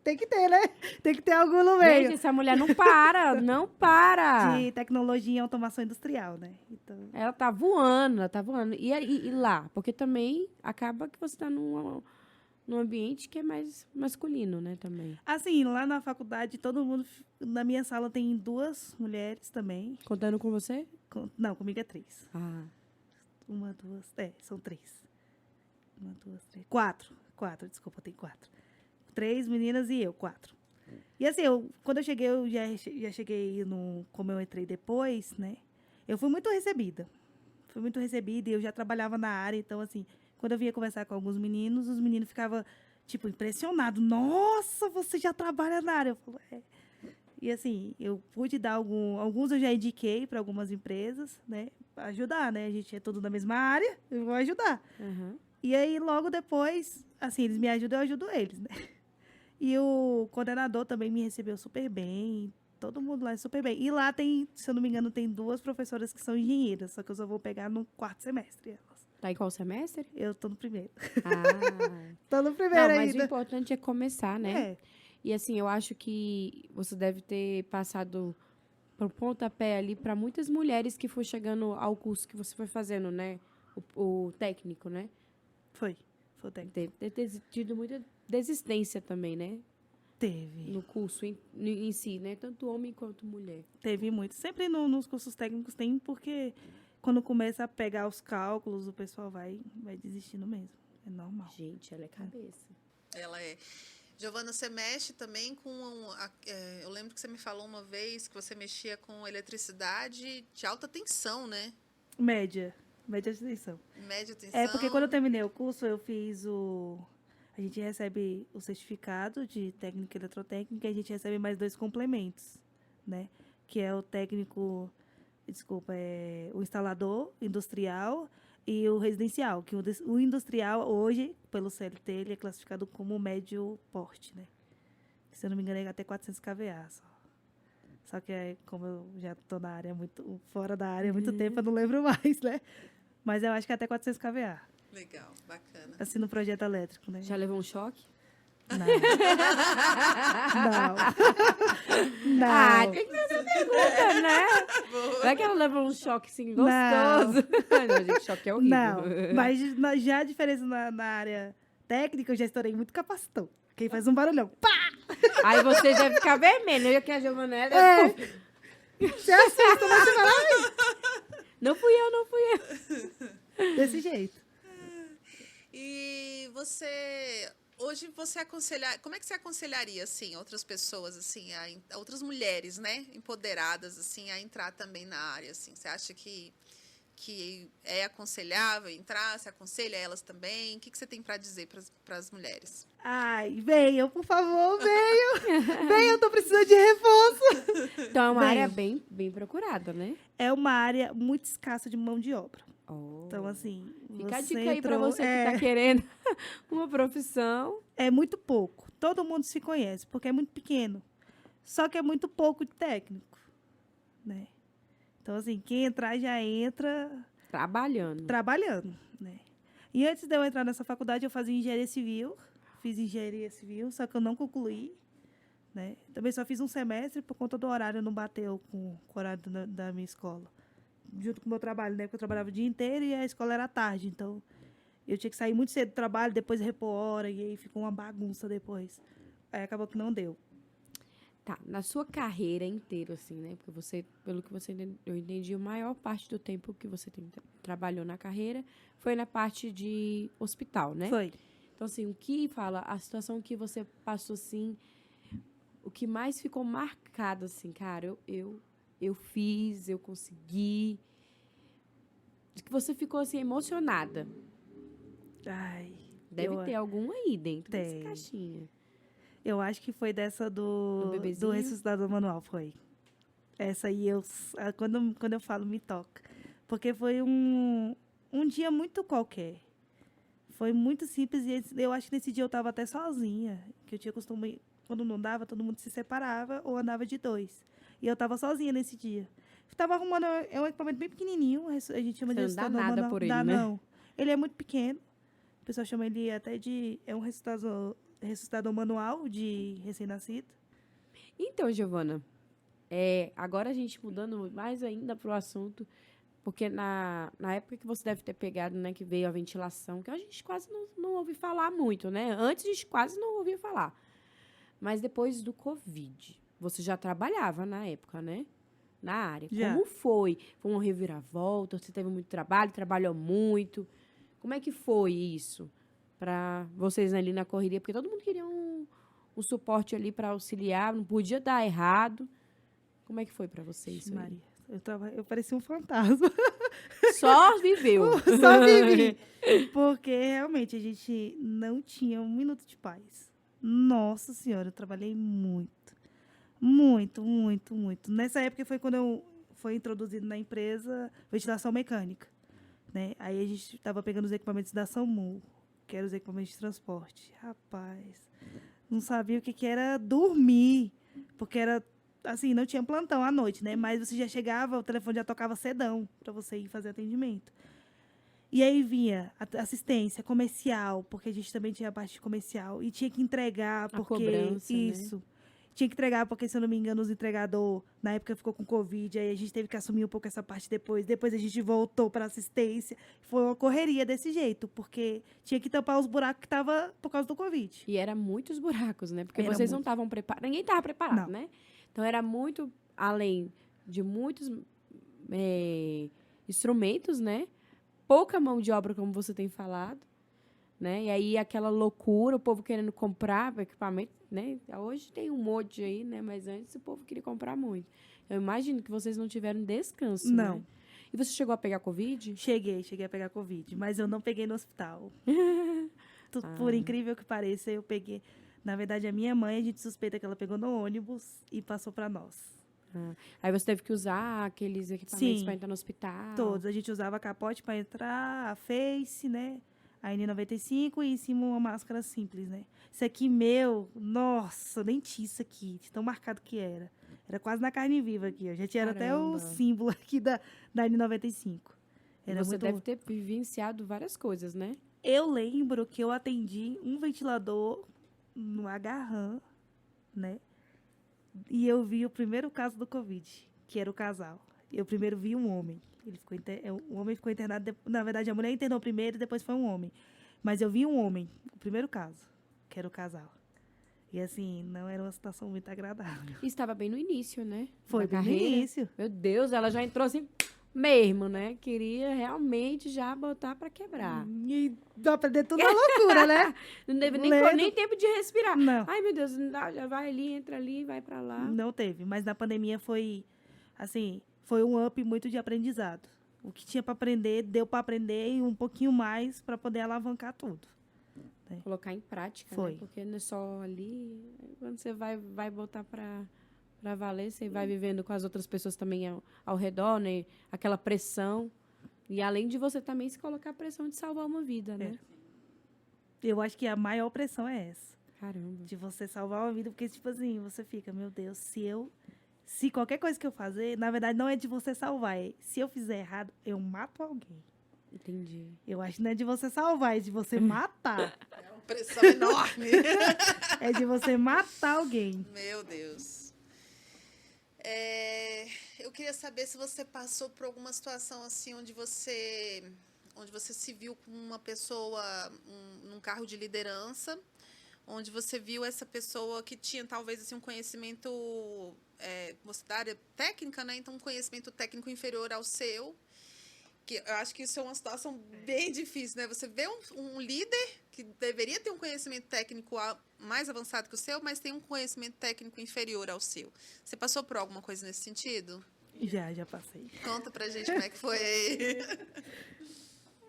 [SPEAKER 3] Tem que ter, né? Tem que ter algum no meio.
[SPEAKER 2] Gente, essa mulher não para, não para.
[SPEAKER 3] De tecnologia e automação industrial, né? Então...
[SPEAKER 2] Ela tá voando. E lá? Porque também acaba que você tá num ambiente que é mais masculino, né, também.
[SPEAKER 3] Assim, lá na faculdade, todo mundo... Na minha sala tem 2 mulheres também.
[SPEAKER 2] Contando com você?
[SPEAKER 3] Não, comigo é 3.
[SPEAKER 2] Ah.
[SPEAKER 3] 1, 2... são 3. 1, 2, 3... 4, desculpa, tem 4. 3 meninas e eu, 4. E assim, quando eu cheguei, eu já cheguei como eu entrei depois, né? Eu fui muito recebida. E eu já trabalhava na área, então assim, quando eu vinha conversar com alguns meninos, os meninos ficavam, tipo, impressionados. Nossa, você já trabalha na área. Eu falo, E assim, eu pude dar alguns eu já indiquei para algumas empresas, né? Pra ajudar, né? A gente é tudo na mesma área, eu vou ajudar.
[SPEAKER 2] Uhum.
[SPEAKER 3] E aí, logo depois, assim, eles me ajudam, eu ajudo eles, né? E o coordenador também me recebeu super bem. Todo mundo lá é super bem. E lá tem, se eu não me engano, tem 2 professoras que são engenheiras. Só que eu só vou pegar no 4º semestre elas.
[SPEAKER 2] Tá em qual semestre?
[SPEAKER 3] Eu tô no primeiro.
[SPEAKER 2] Ah.
[SPEAKER 3] Tô no primeiro
[SPEAKER 2] Não, mas
[SPEAKER 3] ainda.
[SPEAKER 2] o importante é começar, né? E assim, eu acho que você deve ter passado por pontapé ali para muitas mulheres que foram chegando ao curso que você foi fazendo, né? O técnico, né?
[SPEAKER 3] Foi o técnico.
[SPEAKER 2] Deve ter tido muita desistência também, né?
[SPEAKER 3] Teve.
[SPEAKER 2] No curso em si, né? Tanto homem quanto mulher.
[SPEAKER 3] Teve muito. Sempre nos cursos técnicos tem, porque quando começa a pegar os cálculos, o pessoal vai desistindo mesmo. É normal.
[SPEAKER 2] Gente, ela é cabeça.
[SPEAKER 1] Ela é. Giovana, você mexe também com... eu lembro que você me falou uma vez que você mexia com eletricidade de alta tensão, né?
[SPEAKER 3] Média de tensão.
[SPEAKER 1] Média tensão.
[SPEAKER 3] É, porque quando eu terminei o curso, eu fiz a gente recebe o certificado de técnica eletrotécnica e a gente recebe mais 2 complementos, né? Que é o técnico... o instalador industrial e o residencial, que o industrial, hoje, pelo CLT, ele é classificado como médio porte, né? Se eu não me engano, é até 400 kVA só. Só que, como eu já estou na área fora da área há muito tempo, eu não lembro mais, né? Mas eu acho que é até 400 kVA.
[SPEAKER 1] Legal, bacana.
[SPEAKER 3] Assim, no projeto elétrico, né?
[SPEAKER 2] Já levou um choque?
[SPEAKER 3] Não. Não.
[SPEAKER 2] Ah, tem que ter essa pergunta, né? Vai que ela levou um choque, assim, gostoso. Não, gente, choque é horrível.
[SPEAKER 3] Não, mas já a diferença na área técnica, eu já estourei muito capacitão. Quem faz um barulhão. Pá!
[SPEAKER 2] Aí você já fica vermelho. Eu que a Giovana
[SPEAKER 3] Você assusta, mas você fala, ai!
[SPEAKER 2] Não fui eu.
[SPEAKER 3] Desse jeito.
[SPEAKER 1] E você... Hoje você aconselhar, como é que você aconselharia assim outras pessoas assim, outras mulheres, né, empoderadas assim a entrar também na área assim? Você acha que é aconselhável entrar? Você aconselha elas também? O que você tem para dizer para as mulheres?
[SPEAKER 3] Ai, venham, por favor, venham. Venham, eu tô precisando de reforço.
[SPEAKER 2] Então é uma área bem procurada, né?
[SPEAKER 3] É uma área muito escassa de mão de obra.
[SPEAKER 2] Oh.
[SPEAKER 3] Então, assim,
[SPEAKER 2] Fica a
[SPEAKER 3] você
[SPEAKER 2] dica aí pra
[SPEAKER 3] entrou,
[SPEAKER 2] você que tá querendo uma profissão.
[SPEAKER 3] é muito pouco. Todo mundo se conhece, porque é muito pequeno. Só que é muito pouco de técnico, né? Então, assim, quem entrar já entra
[SPEAKER 2] Trabalhando.
[SPEAKER 3] trabalhando, né? E antes de eu entrar nessa faculdade, eu fazia engenharia civil. Fiz engenharia civil, só que eu não concluí, né? Também só fiz um semestre por conta do horário, não bateu com o horário da minha escola. Junto com o meu trabalho, né? Porque eu trabalhava o dia inteiro e a escola era à tarde. Então, eu tinha que sair muito cedo do trabalho, depois repor hora, e aí ficou uma bagunça depois. Aí acabou que não deu.
[SPEAKER 2] Tá, na sua carreira inteira, assim, né? Porque você, pelo que eu entendi, a maior parte do tempo que você trabalhou na carreira foi na parte de hospital, né?
[SPEAKER 3] Foi.
[SPEAKER 2] Então, assim, o que fala, a situação que você passou, assim, o que mais ficou marcado, assim, cara, eu fiz, eu consegui, de que você ficou, assim, emocionada.
[SPEAKER 3] Ai,
[SPEAKER 2] Deve ter algum aí dentro dessa
[SPEAKER 3] Tem.
[SPEAKER 2] caixinha.
[SPEAKER 3] eu acho que foi dessa
[SPEAKER 2] Do
[SPEAKER 3] do
[SPEAKER 2] bebezinho?
[SPEAKER 3] ressuscitador manual, foi. Essa aí, quando eu falo, me toca. Porque foi um dia muito qualquer. Foi muito simples e eu acho que nesse dia eu estava até sozinha. Que eu tinha costume, quando não dava, todo mundo se separava ou andava de dois. E eu estava sozinha nesse dia. Estava arrumando, é um equipamento bem pequenininho, a gente chama
[SPEAKER 2] Você
[SPEAKER 3] de
[SPEAKER 2] não dá
[SPEAKER 3] ressuscitador
[SPEAKER 2] nada
[SPEAKER 3] manual.
[SPEAKER 2] por ele,
[SPEAKER 3] Dá
[SPEAKER 2] né?
[SPEAKER 3] não. Ele é muito pequeno. O pessoal chama ele até de, é um ressuscitador manual de recém-nascido.
[SPEAKER 2] Então, Giovana, agora a gente mudando mais ainda pro assunto, porque na época que você deve ter pegado, né, que veio a ventilação, que a gente quase não ouve falar muito, né? Antes a gente quase não ouvia falar. Mas depois do Covid, você já trabalhava na época, né? Na área.
[SPEAKER 3] Já.
[SPEAKER 2] Como foi? Foi uma reviravolta? Você teve muito trabalho? Trabalhou muito? Como é que foi isso para vocês ali na correria? Porque todo mundo queria um suporte ali para auxiliar, não podia dar errado. Como é que foi para vocês isso aí?
[SPEAKER 3] Maria, eu parecia um fantasma.
[SPEAKER 2] Só viveu.
[SPEAKER 3] Só vivi. Porque realmente a gente não tinha um minuto de paz. Nossa Senhora, eu trabalhei muito. Muito, muito, muito. Nessa época foi quando eu fui introduzido na empresa ventilação mecânica, né? Aí a gente estava pegando os equipamentos da SAMU, que eram os equipamentos de transporte. Rapaz, não sabia o que era dormir, porque era assim, não tinha plantão à noite, né? Mas você já chegava, o telefone já tocava cedão para você ir fazer atendimento. E aí vinha assistência comercial, porque a gente também tinha a parte comercial. E tinha que entregar, porque...
[SPEAKER 2] cobrança, né?
[SPEAKER 3] Isso. Tinha que entregar, porque, se eu não me engano, os entregadores, na época, ficou com Covid. Aí a gente teve que assumir um pouco essa parte depois. Depois a gente voltou para assistência. Foi uma correria desse jeito, porque tinha que tampar os buracos que tava por causa do Covid.
[SPEAKER 2] E era muitos buracos, né? Porque
[SPEAKER 3] Era
[SPEAKER 2] vocês não
[SPEAKER 3] muito.
[SPEAKER 2] estavam preparados. Ninguém estava preparado,
[SPEAKER 3] Não.
[SPEAKER 2] né? Então era muito, além de muitos instrumentos, né? Pouca mão de obra, como você tem falado, né? E aí aquela loucura, o povo querendo comprar equipamento, né? Hoje tem um monte aí, né? Mas antes o povo queria comprar muito. Eu imagino que vocês não tiveram descanso,
[SPEAKER 3] Não.
[SPEAKER 2] né? E você chegou a pegar Covid?
[SPEAKER 3] Cheguei a pegar Covid, mas eu não peguei no hospital. Por incrível que pareça, eu peguei. Na verdade, a minha mãe, a gente suspeita que ela pegou no ônibus e passou para nós.
[SPEAKER 2] Aí você teve que usar aqueles equipamentos
[SPEAKER 3] Sim.
[SPEAKER 2] para entrar no hospital.
[SPEAKER 3] Todos. A gente usava capote para entrar, a face, né? A N95 e em cima uma máscara simples, né? Isso aqui meu, nossa, nem tinha isso aqui, de tão marcado que era. Era quase na carne viva aqui, ó. Já tinha até o
[SPEAKER 2] Caramba.
[SPEAKER 3] símbolo aqui da N95. Era
[SPEAKER 2] Você
[SPEAKER 3] muito...
[SPEAKER 2] deve ter vivenciado várias coisas, né?
[SPEAKER 3] Eu lembro que eu atendi um ventilador no Agarram, né? E eu vi o primeiro caso do Covid, que era o casal. Eu primeiro vi um homem. O homem ficou internado. Na verdade, a mulher internou primeiro e depois foi um homem. Mas eu vi um homem, o primeiro caso, que era o casal. E assim, não era uma situação muito agradável.
[SPEAKER 2] E estava bem no início, né?
[SPEAKER 3] Foi
[SPEAKER 2] Da
[SPEAKER 3] bem no
[SPEAKER 2] carreira.
[SPEAKER 3] início.
[SPEAKER 2] Meu Deus, ela já entrou assim mesmo, né? Queria realmente já botar pra quebrar.
[SPEAKER 3] E dá pra aprender tudo na loucura, né?
[SPEAKER 2] Não teve
[SPEAKER 3] Lendo.
[SPEAKER 2] nem tempo de respirar.
[SPEAKER 3] Não.
[SPEAKER 2] Ai, meu Deus, não dá, já vai ali, entra ali, vai pra lá.
[SPEAKER 3] Não teve. Mas na pandemia foi, assim, foi um up muito de aprendizado. O que tinha para aprender, deu para aprender e um pouquinho mais para poder alavancar tudo.
[SPEAKER 2] Colocar em prática,
[SPEAKER 3] Foi.
[SPEAKER 2] né? Porque não é só ali. Quando você vai botar pra valer, você vai vivendo com as outras pessoas também ao redor, né? Aquela pressão, E além de você também se colocar a pressão de salvar uma vida, né?
[SPEAKER 3] Eu acho que a maior pressão é essa.
[SPEAKER 2] Caramba.
[SPEAKER 3] De você salvar uma vida, porque, tipo assim, você fica, meu Deus, se qualquer coisa que eu fazer, na verdade, não é de você salvar, é se eu fizer errado, eu mato alguém.
[SPEAKER 2] Entendi.
[SPEAKER 3] Eu acho que não é de você salvar, é de você matar.
[SPEAKER 1] É uma pressão enorme.
[SPEAKER 3] É de você matar alguém.
[SPEAKER 1] Meu Deus. Eu queria saber se você passou por alguma situação assim onde você se viu com uma pessoa num cargo de liderança, onde você viu essa pessoa que tinha talvez assim, um conhecimento, você da área técnica, né? Então um conhecimento técnico inferior ao seu. Que eu acho que isso é uma situação bem difícil, né? Você vê um líder que deveria ter um conhecimento técnico mais avançado que o seu, mas tem um conhecimento técnico inferior ao seu. Você passou por alguma coisa nesse sentido?
[SPEAKER 3] Já passei.
[SPEAKER 1] Conta pra gente como é que foi.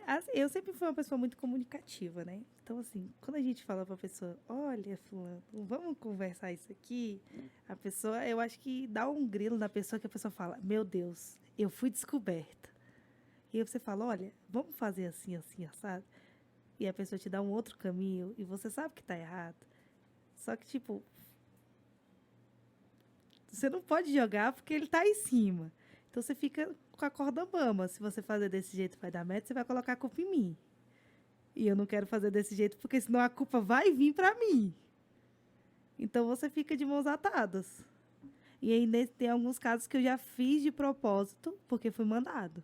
[SPEAKER 3] Assim, eu sempre fui uma pessoa muito comunicativa, né? Então, assim, quando a gente fala pra pessoa, olha, fulano, vamos conversar isso aqui, a pessoa, eu acho que dá um grilo na pessoa que a pessoa fala, meu Deus, eu fui descoberta. E aí você fala, olha, vamos fazer assim, assim, assado. E a pessoa te dá um outro caminho e você sabe que tá errado. Só que, tipo, você não pode jogar porque ele tá em cima. Então você fica com a corda bamba. Se você fazer desse jeito vai dar merda, você vai colocar a culpa em mim. E eu não quero fazer desse jeito porque senão a culpa vai vir pra mim. Então você fica de mãos atadas. E aí tem alguns casos que eu já fiz de propósito porque foi mandado.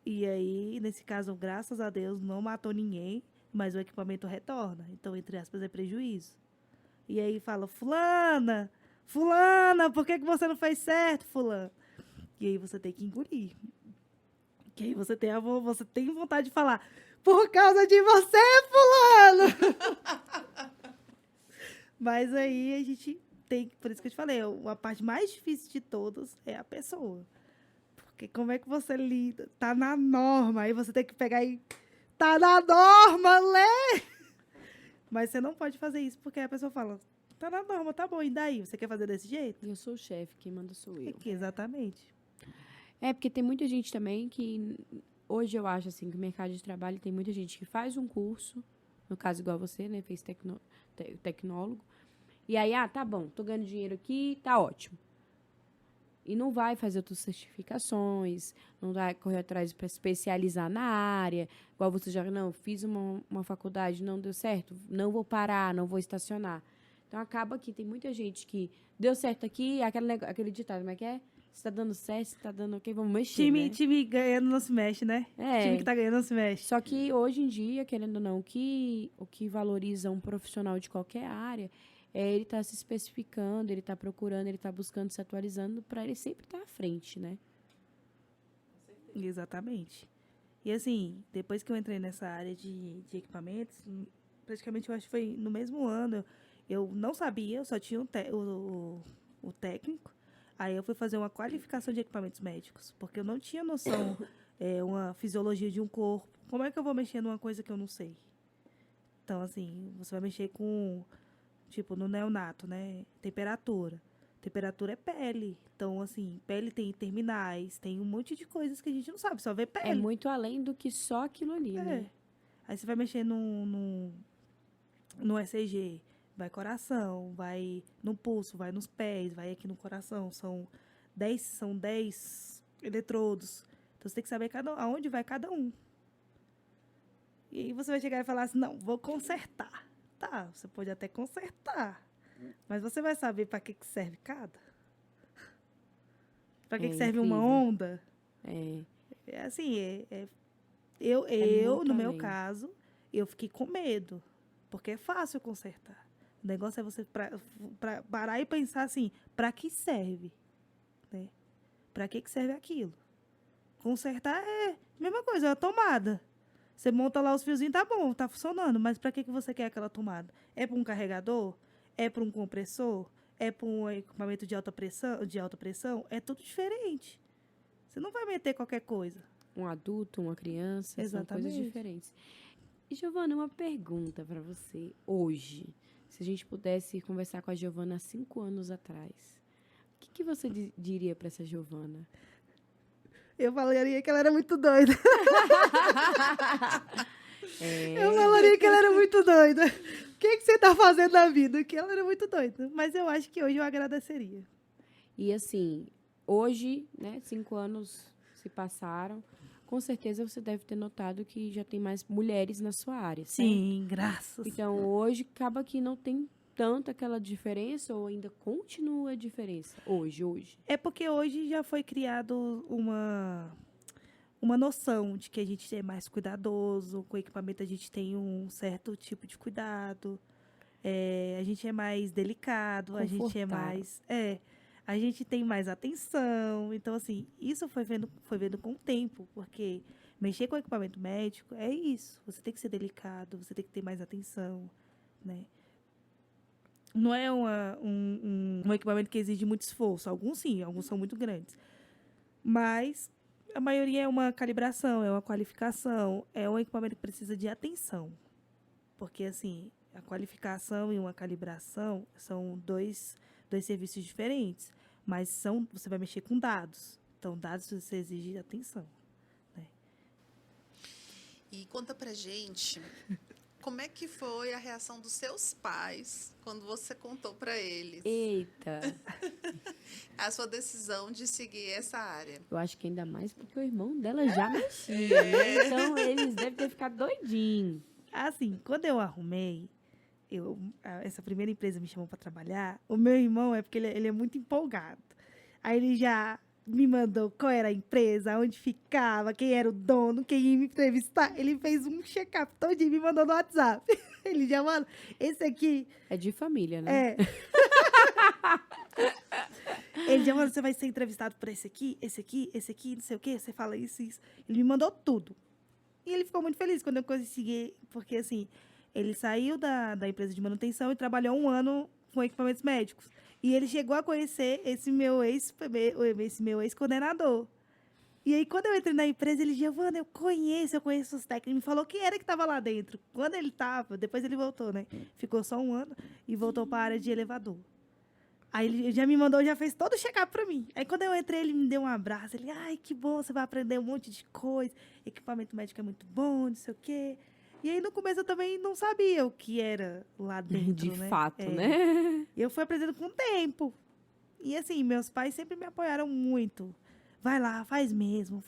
[SPEAKER 3] E aí, nesse caso, graças a Deus, não matou ninguém, mas o equipamento retorna. Então, entre aspas, é prejuízo. E aí fala, fulana, por que você não fez certo, fulano? E aí você tem que engolir. Que aí você tem vontade de falar, por causa de você, fulano! Mas aí a gente tem, por isso que eu te falei, a parte mais difícil de todas é a pessoa. Porque como é que você lida? Tá na norma. Aí você tem que pegar e... Tá na norma, lê! Mas você não pode fazer isso porque a pessoa fala... Tá na norma, tá bom. E daí? Você quer fazer desse jeito?
[SPEAKER 2] Eu sou o chefe, quem manda sou eu.
[SPEAKER 3] Exatamente.
[SPEAKER 2] Porque tem muita gente também que... Hoje eu acho, assim, que o mercado de trabalho tem muita gente que faz um curso. No caso, igual você, né? Fez tecnólogo. E aí, tá bom. Tô ganhando dinheiro aqui, tá ótimo. E não vai fazer outras certificações, não vai correr atrás para especializar na área. Igual você já, não, fiz uma faculdade, não deu certo, não vou parar, não vou estacionar. Então, acaba que tem muita gente que deu certo aqui, aquele ditado, como é que é? Se tá dando certo, se tá dando ok, vamos mexer, né?
[SPEAKER 3] Time ganhando não se mexe, né? Time que tá ganhando não se mexe.
[SPEAKER 2] Só que hoje em dia, querendo ou não, o que valoriza um profissional de qualquer área ele está se especificando, ele está procurando, ele está buscando, se atualizando para ele sempre estar à frente, né?
[SPEAKER 3] Exatamente. E assim, depois que eu entrei nessa área de equipamentos, praticamente eu acho que foi no mesmo ano, eu não sabia, eu só tinha o técnico. Aí eu fui fazer uma qualificação de equipamentos médicos, porque eu não tinha noção, uma fisiologia de um corpo. Como é que eu vou mexer numa coisa que eu não sei? Então, assim, você vai mexer com... Tipo, no neonato, né? Temperatura. Temperatura é pele. Então, assim, pele tem terminais, tem um monte de coisas que a gente não sabe, só vê pele.
[SPEAKER 2] É muito além do que só aquilo ali, né?
[SPEAKER 3] Aí você vai mexer no ECG, vai coração, vai no pulso, vai nos pés, vai aqui no coração. São 10 eletrodos. Então, você tem que saber aonde vai cada um. E aí você vai chegar e falar assim, não, vou consertar. Tá, você pode até consertar, mas você vai saber para que serve cada? Para que serve uma onda? Assim, eu no meu caso, eu fiquei com medo, porque é fácil consertar. O negócio é você parar e pensar assim, para que serve? Né? Para que serve aquilo? Consertar é a mesma coisa, é a tomada. Você monta lá os fiozinhos, tá bom, tá funcionando, mas para que você quer aquela tomada? É para um carregador? É para um compressor? É para um equipamento de alta pressão? É tudo diferente. Você não vai meter qualquer coisa.
[SPEAKER 2] Um adulto, uma criança,
[SPEAKER 3] exatamente,
[SPEAKER 2] são coisas diferentes. E, Giovana, uma pergunta para você hoje. Se a gente pudesse conversar com a Giovana há 5 anos atrás, o que você diria para essa Giovana?
[SPEAKER 3] Eu falaria que ela era muito doida.
[SPEAKER 2] É,
[SPEAKER 3] Eu falaria que ela era muito doida. O que você tá fazendo na vida? Que ela era muito doida. Mas eu acho que hoje eu agradeceria.
[SPEAKER 2] e assim, hoje, né, 5 anos se passaram, com certeza você deve ter notado que já tem mais mulheres na sua área, certo?
[SPEAKER 3] Sim, graças.
[SPEAKER 2] Então, hoje, acaba que não tem tanto aquela diferença, ou ainda continua a diferença, hoje.
[SPEAKER 3] É porque hoje já foi criado uma noção de que a gente é mais cuidadoso, com o equipamento a gente tem um certo tipo de cuidado, a gente é mais delicado, a gente é
[SPEAKER 2] Confortável.
[SPEAKER 3] mais. A gente tem mais atenção. Então, assim, isso foi vendo com o tempo, porque mexer com equipamento médico é isso. Você tem que ser delicado, você tem que ter mais atenção, né? Não é um equipamento que exige muito esforço. Alguns sim, alguns são muito grandes. Mas a maioria é uma calibração, é uma qualificação, é um equipamento que precisa de atenção. Porque, assim, a qualificação e uma calibração são dois serviços diferentes, mas você vai mexer com dados. Então, dados você exige atenção.
[SPEAKER 1] E conta pra gente, como é que foi a reação dos seus pais quando você contou pra eles
[SPEAKER 2] Eita,
[SPEAKER 1] a sua decisão de seguir essa área?
[SPEAKER 2] eu acho que ainda mais porque o irmão dela já mexia, né? Então, eles devem ter ficado doidinhos.
[SPEAKER 3] Assim, quando eu arrumei, essa primeira empresa me chamou para trabalhar, o meu irmão porque ele é muito empolgado. Aí ele já me mandou qual era a empresa, onde ficava, quem era o dono, quem ia me entrevistar. Ele fez um check-up todinho e me mandou no WhatsApp. Ele já mandou, esse aqui
[SPEAKER 2] É de família, né?
[SPEAKER 3] é... Ele já mandou, você vai ser entrevistado por esse aqui, não sei o quê, você fala isso, isso. Ele me mandou tudo. E ele ficou muito feliz quando eu consegui, porque assim, ele saiu da empresa de manutenção e trabalhou 1 ano com equipamentos médicos. E ele chegou a conhecer esse meu ex-coordenador. E aí, quando eu entrei na empresa, ele, Giovana, eu conheço os técnicos. Ele me falou quem era que estava lá dentro. Quando ele estava, depois ele voltou, né? Ficou só 1 ano e voltou para a área de elevador. Aí ele já me mandou, já fez todo o check-up pra mim. Aí quando eu entrei, ele me deu um abraço. Ele, ai, que bom, você vai aprender um monte de coisa. Equipamento médico é muito bom, não sei o quê. E aí no começo eu também não sabia o que era lá dentro,
[SPEAKER 2] De
[SPEAKER 3] né?
[SPEAKER 2] fato, né?
[SPEAKER 3] E eu fui aprendendo com o tempo. E assim, meus pais sempre me apoiaram muito. Vai lá, faz mesmo,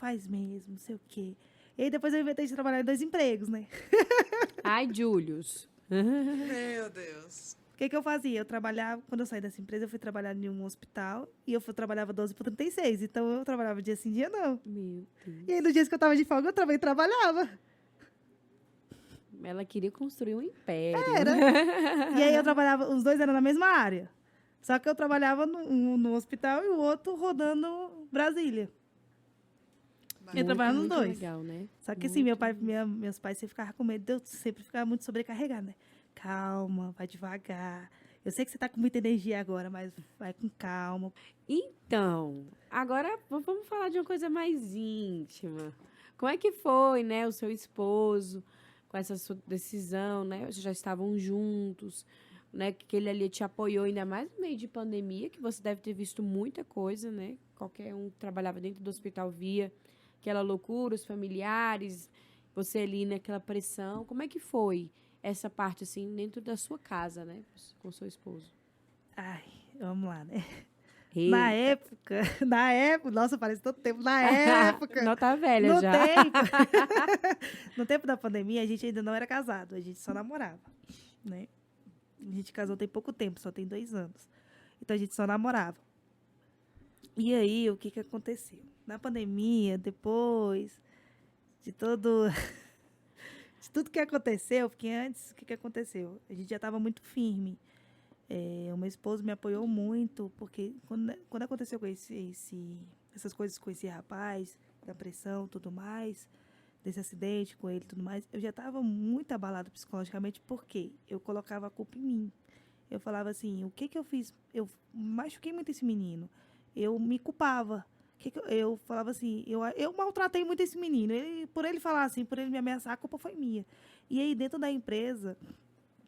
[SPEAKER 3] não sei o quê. E aí depois eu inventei de trabalhar em 2 empregos, né?
[SPEAKER 2] Ai, Julius.
[SPEAKER 1] Meu Deus.
[SPEAKER 3] O que eu fazia? Eu trabalhava, quando eu saí dessa empresa, eu fui trabalhar em um hospital e eu trabalhava 12 por 36. Então eu trabalhava dia sim, dia não.
[SPEAKER 2] Meu Deus.
[SPEAKER 3] E aí, nos dias que eu tava de folga, eu também trabalhava.
[SPEAKER 2] Ela queria construir um império.
[SPEAKER 3] Era. E aí eu trabalhava, os dois eram na mesma área. Só que eu trabalhava no hospital e o outro rodando Brasília. Eu trabalhava nos
[SPEAKER 2] Muito
[SPEAKER 3] dois.
[SPEAKER 2] legal, né?
[SPEAKER 3] Só que assim,
[SPEAKER 2] Muito
[SPEAKER 3] meus pais sempre ficavam com medo de eu sempre ficar muito sobrecarregada, né? Calma, vai devagar. Eu sei que você tá com muita energia agora, mas vai com calma.
[SPEAKER 2] Então, agora vamos falar de uma coisa mais íntima. Como é que foi, né, o seu esposo com essa sua decisão, né? Vocês já estavam juntos, né? Que ele ali te apoiou, ainda mais no meio de pandemia, que você deve ter visto muita coisa, né? Qualquer um que trabalhava dentro do hospital via aquela loucura, os familiares, você ali naquela pressão. Como é que foi essa parte, assim, dentro da sua casa, né? Com o seu esposo?
[SPEAKER 3] Ai, vamos lá, né?
[SPEAKER 2] Eita.
[SPEAKER 3] Na época, nossa, parece tanto tempo. Na época,
[SPEAKER 2] Não tá velha
[SPEAKER 3] no
[SPEAKER 2] já.
[SPEAKER 3] tempo, no tempo da pandemia, a gente ainda não era casado, a gente só namorava, né? A gente casou tem pouco tempo, só tem 2 anos. Então a gente só namorava. E aí, o que aconteceu? Na pandemia, depois de todo... de tudo que aconteceu, porque antes, o que aconteceu? A gente já estava muito firme. O meu esposo me apoiou muito, porque quando aconteceu com essas coisas com esse rapaz, da pressão, tudo mais, desse acidente com ele e tudo mais, eu já estava muito abalado psicologicamente, porque eu colocava a culpa em mim. Eu falava assim, o que eu fiz? Eu machuquei muito esse menino. Eu me culpava. Eu falava assim, eu maltratei muito esse menino. Por ele falar assim, por ele me ameaçar, a culpa foi minha. E aí, dentro da empresa,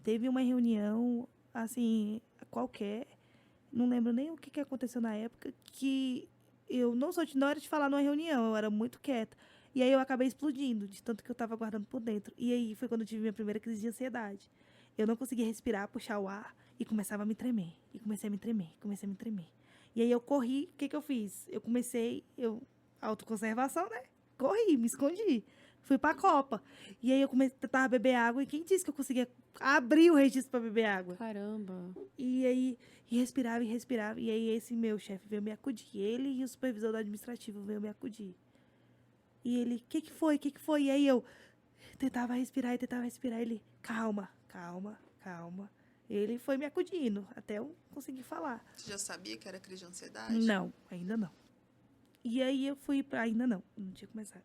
[SPEAKER 3] teve uma reunião, assim, qualquer, não lembro nem o que aconteceu na época, que eu não sou na hora de falar numa reunião, eu era muito quieta. E aí eu acabei explodindo, de tanto que eu tava guardando por dentro. E aí foi quando eu tive minha primeira crise de ansiedade. Eu não conseguia respirar, puxar o ar e começava a me tremer. E comecei a me tremer. E aí eu corri, o que eu fiz? Autoconservação, né? Corri, me escondi. Fui pra Copa. E aí eu comecei a tentar beber água. E quem disse que eu conseguia abrir o registro pra beber água?
[SPEAKER 2] Caramba.
[SPEAKER 3] E aí, respirava. E aí esse meu chefe veio me acudir. Ele e o supervisor do administrativo veio me acudir. E ele, o que foi? E aí eu tentava respirar. Ele, calma. Ele foi me acudindo até eu conseguir falar.
[SPEAKER 1] Você já sabia que era crise de ansiedade?
[SPEAKER 3] Não, ainda não. E aí eu fui pra... Ainda não tinha começado.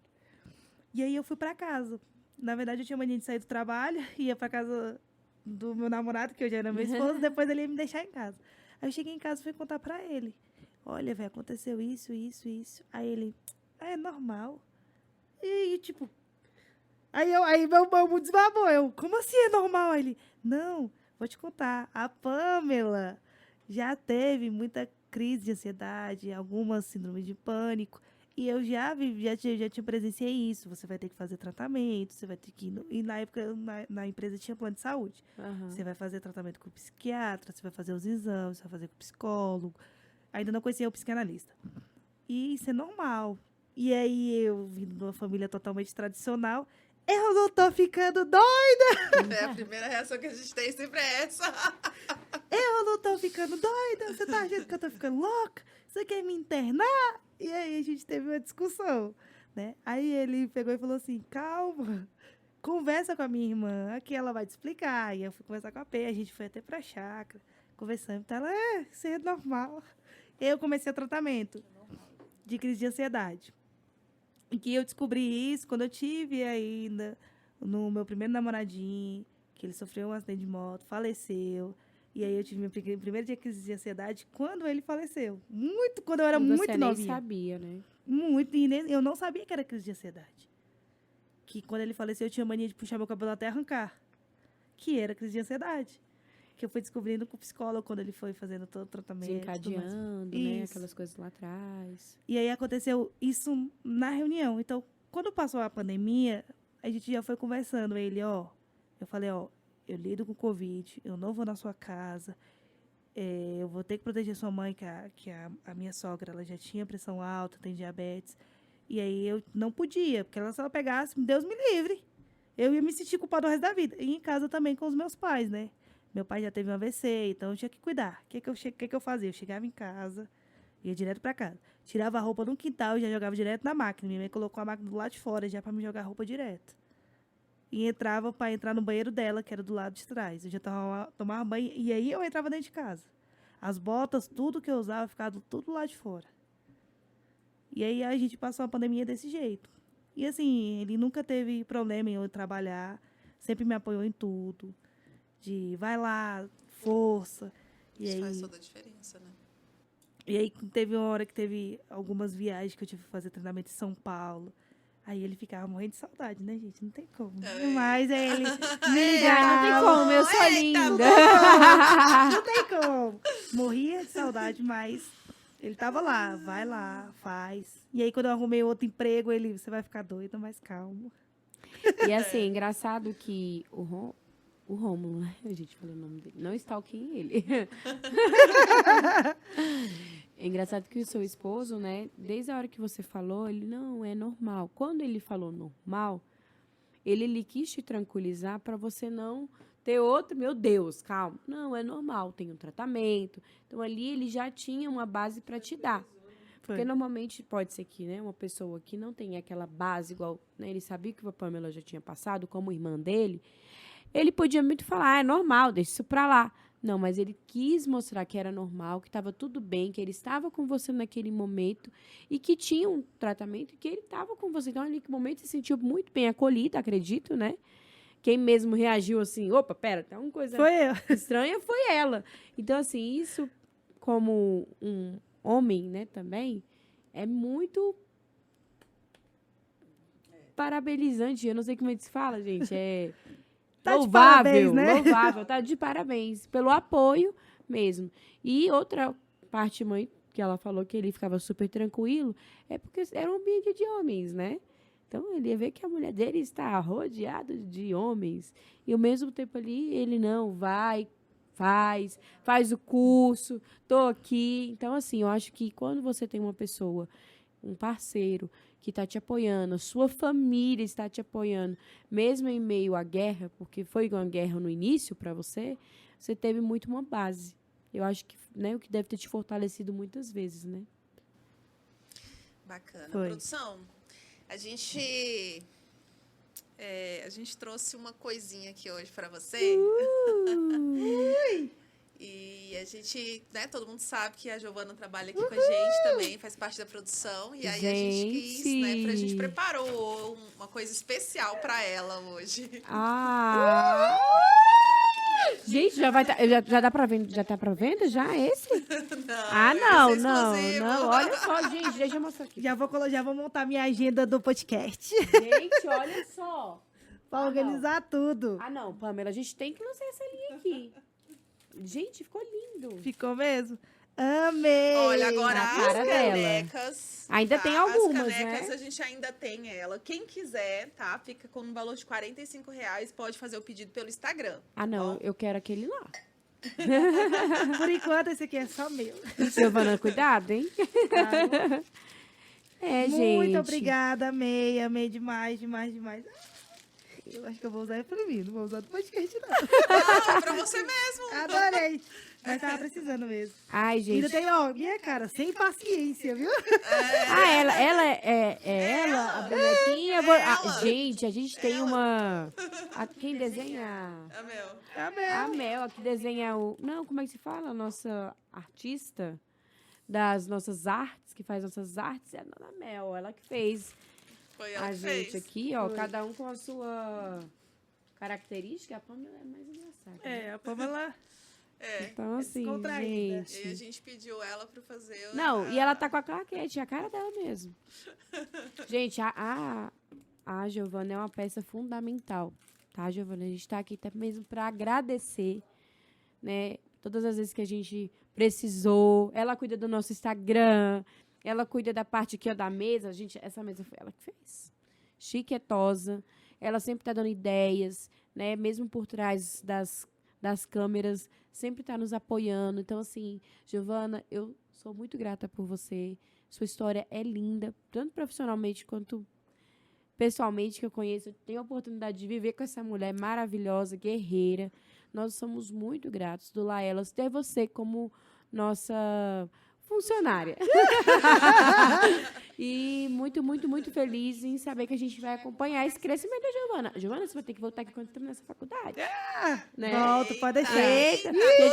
[SPEAKER 3] E aí eu fui pra casa. Na verdade, eu tinha mania de sair do trabalho, ia pra casa do meu namorado, que hoje era meu esposo, depois ele ia me deixar em casa. Aí eu cheguei em casa e fui contar pra ele. Olha, velho, aconteceu isso. Aí ele, é normal. E aí, tipo... Aí meu mundo desbabou. Eu, como assim é normal? Aí ele, não, vou te contar. A Pamela já teve muita crise de ansiedade, algumas síndromes de pânico. E eu já te presenciei isso. Você vai ter que fazer tratamento, você vai ter que ir... E na época, na empresa tinha plano de saúde.
[SPEAKER 2] Aham.
[SPEAKER 3] Você vai fazer tratamento com o psiquiatra, você vai fazer os exames, você vai fazer com o psicólogo. Ainda não conhecia o psicanalista. E isso é normal. E aí, eu vindo de uma família totalmente tradicional, eu não tô ficando doida!
[SPEAKER 1] É, a primeira reação que a gente tem sempre é essa.
[SPEAKER 3] Eu não tô ficando doida! Você tá achando que eu tô ficando louca? Você quer me internar? E aí a gente teve uma discussão, né? Aí ele pegou e falou assim, calma, conversa com a minha irmã, aqui ela vai te explicar. E eu fui conversar com a P, a gente foi até pra chácara, conversando. Então ela, isso é normal. Eu comecei o tratamento de crise de ansiedade. E que eu descobri isso quando eu tive ainda no meu primeiro namoradinho, que ele sofreu um acidente de moto, faleceu. E aí eu tive meu primeiro dia de crise de ansiedade quando ele faleceu. Quando eu era muito
[SPEAKER 2] Você nem
[SPEAKER 3] novinha.
[SPEAKER 2] sabia, né?
[SPEAKER 3] Muito. E eu não sabia que era crise de ansiedade. Que quando ele faleceu, eu tinha mania de puxar meu cabelo até arrancar. Que era crise de ansiedade. Que eu fui descobrindo com o psicólogo quando ele foi fazendo todo o tratamento.
[SPEAKER 2] Desencadeando, né? Aquelas coisas lá atrás.
[SPEAKER 3] E aí aconteceu isso na reunião. Então, quando passou a pandemia, a gente já foi conversando. Ele, eu falei, eu lido com Covid, eu não vou na sua casa, eu vou ter que proteger sua mãe, que a minha sogra, ela já tinha pressão alta, tem diabetes. E aí eu não podia, porque se ela pegasse, Deus me livre. Eu ia me sentir culpada o resto da vida. E em casa também com os meus pais, né? Meu pai já teve um AVC, então eu tinha que cuidar. O que eu fazia? Eu chegava em casa, ia direto pra casa. Tirava a roupa no quintal e já jogava direto na máquina. Minha mãe colocou a máquina do lado de fora já pra me jogar a roupa direto. E entrava para entrar no banheiro dela, que era do lado de trás. Eu já tomava banho, e aí eu entrava dentro de casa. As botas, tudo que eu usava, ficava tudo lá de fora. E aí a gente passou a pandemia desse jeito. E assim, ele nunca teve problema em eu trabalhar, sempre me apoiou em tudo. De vai lá, força. E
[SPEAKER 1] Isso
[SPEAKER 3] aí,
[SPEAKER 1] faz toda a diferença, né?
[SPEAKER 3] e aí teve uma hora que teve algumas viagens que eu tive que fazer treinamento em São Paulo. Aí ele ficava morrendo de saudade, né, gente? Não tem como. Mas aí ele me ligava.
[SPEAKER 2] Não tem como, eu sou
[SPEAKER 1] Eita,
[SPEAKER 2] linda.
[SPEAKER 3] Não tem como. Morria de saudade, mas ele tava lá. Vai lá, faz. E aí, quando eu arrumei outro emprego, você vai ficar doida, mas calma.
[SPEAKER 2] E assim, é engraçado que o Rômulo, né? A gente falou o nome dele. Não stalkeiem ele. É engraçado que o seu esposo, né? Desde a hora que você falou, ele não é normal. Quando ele falou normal, ele quis te tranquilizar para você não ter outro, meu Deus, calma. Não, é normal, tem um tratamento. Então ali ele já tinha uma base para te dar. Porque normalmente pode ser que, né, uma pessoa que não tem aquela base igual, né, ele sabia que a Pamela já tinha passado, como irmã dele, ele podia muito falar, é normal, deixa isso pra lá. Não, mas ele quis mostrar que era normal, que estava tudo bem, que ele estava com você naquele momento e que tinha um tratamento e que ele estava com você. Então, ali naquele momento, se sentiu muito bem acolhida, acredito, né? Quem mesmo reagiu assim, opa, pera, tem uma coisa estranha, foi ela. Então, assim, isso como um homem, né, também, é muito parabenizante. Eu não sei como é que se fala, gente,
[SPEAKER 3] Tá
[SPEAKER 2] louvável,
[SPEAKER 3] de parabéns, né?
[SPEAKER 2] louvável, tá de parabéns pelo apoio mesmo. E outra parte que ela falou que ele ficava super tranquilo, é porque era um ambiente de homens, né? Então, ele ia ver que a mulher dele está rodeada de homens. E, ao mesmo tempo ali, ele não vai, faz o curso, tô aqui. Então, assim, eu acho que quando você tem uma pessoa, um parceiro, que está te apoiando, a sua família está te apoiando, mesmo em meio à guerra, porque foi uma guerra no início para você, você teve muito uma base. Eu acho que, né, o que deve ter te fortalecido muitas vezes, né?
[SPEAKER 1] Bacana.
[SPEAKER 3] Foi.
[SPEAKER 1] Produção, a gente trouxe uma coisinha aqui hoje para você. E a gente, né, todo mundo sabe que a Giovana trabalha aqui com a gente também, faz parte da produção. E aí a gente quis, né, a gente preparou uma coisa especial para ela hoje.
[SPEAKER 2] Ah! Gente, já vai já dá para venda, já tá para venda já esse?
[SPEAKER 1] Não,
[SPEAKER 2] Não.
[SPEAKER 1] exclusivo.
[SPEAKER 2] Olha só, gente, deixa eu mostrar aqui.
[SPEAKER 3] Já vou montar minha agenda do podcast.
[SPEAKER 2] Gente, olha só.
[SPEAKER 3] Pra organizar tudo.
[SPEAKER 2] Ah, não, Pamela, a gente tem que lançar essa linha aqui. Gente, ficou lindo.
[SPEAKER 3] Ficou mesmo? Amei!
[SPEAKER 1] Olha, agora
[SPEAKER 2] A
[SPEAKER 1] as
[SPEAKER 2] cara dela.
[SPEAKER 1] canecas.
[SPEAKER 2] Ainda tem algumas,
[SPEAKER 1] as canecas,
[SPEAKER 2] né?
[SPEAKER 1] a gente ainda tem ela. Quem quiser, tá? Fica com um valor de R$45. Pode fazer o pedido pelo Instagram.
[SPEAKER 2] Ah, não, eu quero aquele lá.
[SPEAKER 3] Por enquanto, esse aqui é só meu.
[SPEAKER 2] Giovana, cuidado, hein?
[SPEAKER 3] Tá bom?
[SPEAKER 2] É, gente.
[SPEAKER 3] Muito obrigada, amei demais. Eu acho que eu vou usar pra mim, não vou usar no podcast, não.
[SPEAKER 1] Ah, pra você mesmo.
[SPEAKER 3] Adorei. Mas tava precisando mesmo.
[SPEAKER 2] Ai,
[SPEAKER 3] Ainda
[SPEAKER 2] gente.
[SPEAKER 3] tem, ó, minha cara, sem paciência, viu?
[SPEAKER 2] Ah, ela é ela, a bonequinha.
[SPEAKER 1] Ela.
[SPEAKER 2] Gente, a gente tem uma... Quem desenha?
[SPEAKER 3] Amei.
[SPEAKER 2] A Mel, a que desenha o... Não, como é que se fala? A nossa artista das nossas artes, que faz nossas artes, é a Dona Mel. Ela que fez
[SPEAKER 1] Foi ela
[SPEAKER 2] a
[SPEAKER 1] que
[SPEAKER 2] gente
[SPEAKER 1] fez.
[SPEAKER 2] aqui, ó.
[SPEAKER 3] Foi.
[SPEAKER 2] Cada um com a sua característica. A Pamela é mais engraçada.
[SPEAKER 3] É, a Pamela
[SPEAKER 1] É.
[SPEAKER 2] Então, assim,
[SPEAKER 3] descontraída.
[SPEAKER 1] E a
[SPEAKER 2] gente...
[SPEAKER 1] gente pediu ela pra fazer.
[SPEAKER 2] Não, e ela tá com a claquete, a cara dela mesmo. Gente, a Giovana é uma peça fundamental, tá, Giovana? A gente tá aqui até mesmo para agradecer, né? Todas as vezes que a gente precisou. Ela cuida do nosso Instagram, ela cuida da parte aqui, ó, da mesa. Gente, essa mesa foi ela que fez. Chiquetosa. Ela sempre tá dando ideias, né? Mesmo por trás das câmeras, sempre está nos apoiando. Então, assim, Giovana, eu sou muito grata por você. Sua história é linda, tanto profissionalmente quanto pessoalmente, que eu conheço. Eu tenho a oportunidade de viver com essa mulher maravilhosa, guerreira. Nós somos muito gratos do Laelas ter você como nossa funcionária. E muito feliz em saber que a gente vai acompanhar esse crescimento da Giovana. Giovana, você vai ter que voltar aqui quando terminar essa faculdade. Né?
[SPEAKER 3] Volto, pode deixar.
[SPEAKER 2] Eita, porque a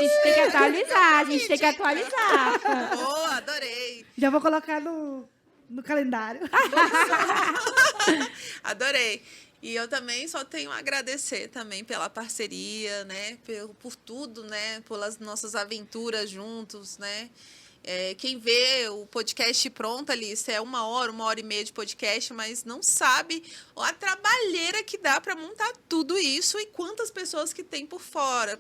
[SPEAKER 2] gente tem que atualizar,
[SPEAKER 1] Boa, adorei.
[SPEAKER 3] Já vou colocar no calendário.
[SPEAKER 1] Adorei. E eu também só tenho a agradecer também pela parceria, né? Por tudo, né? Pelas nossas aventuras juntos, né? Quem vê o podcast pronto ali, isso é 1h, 1h30 de podcast, mas não sabe a trabalheira que dá para montar tudo isso e quantas pessoas que tem por fora,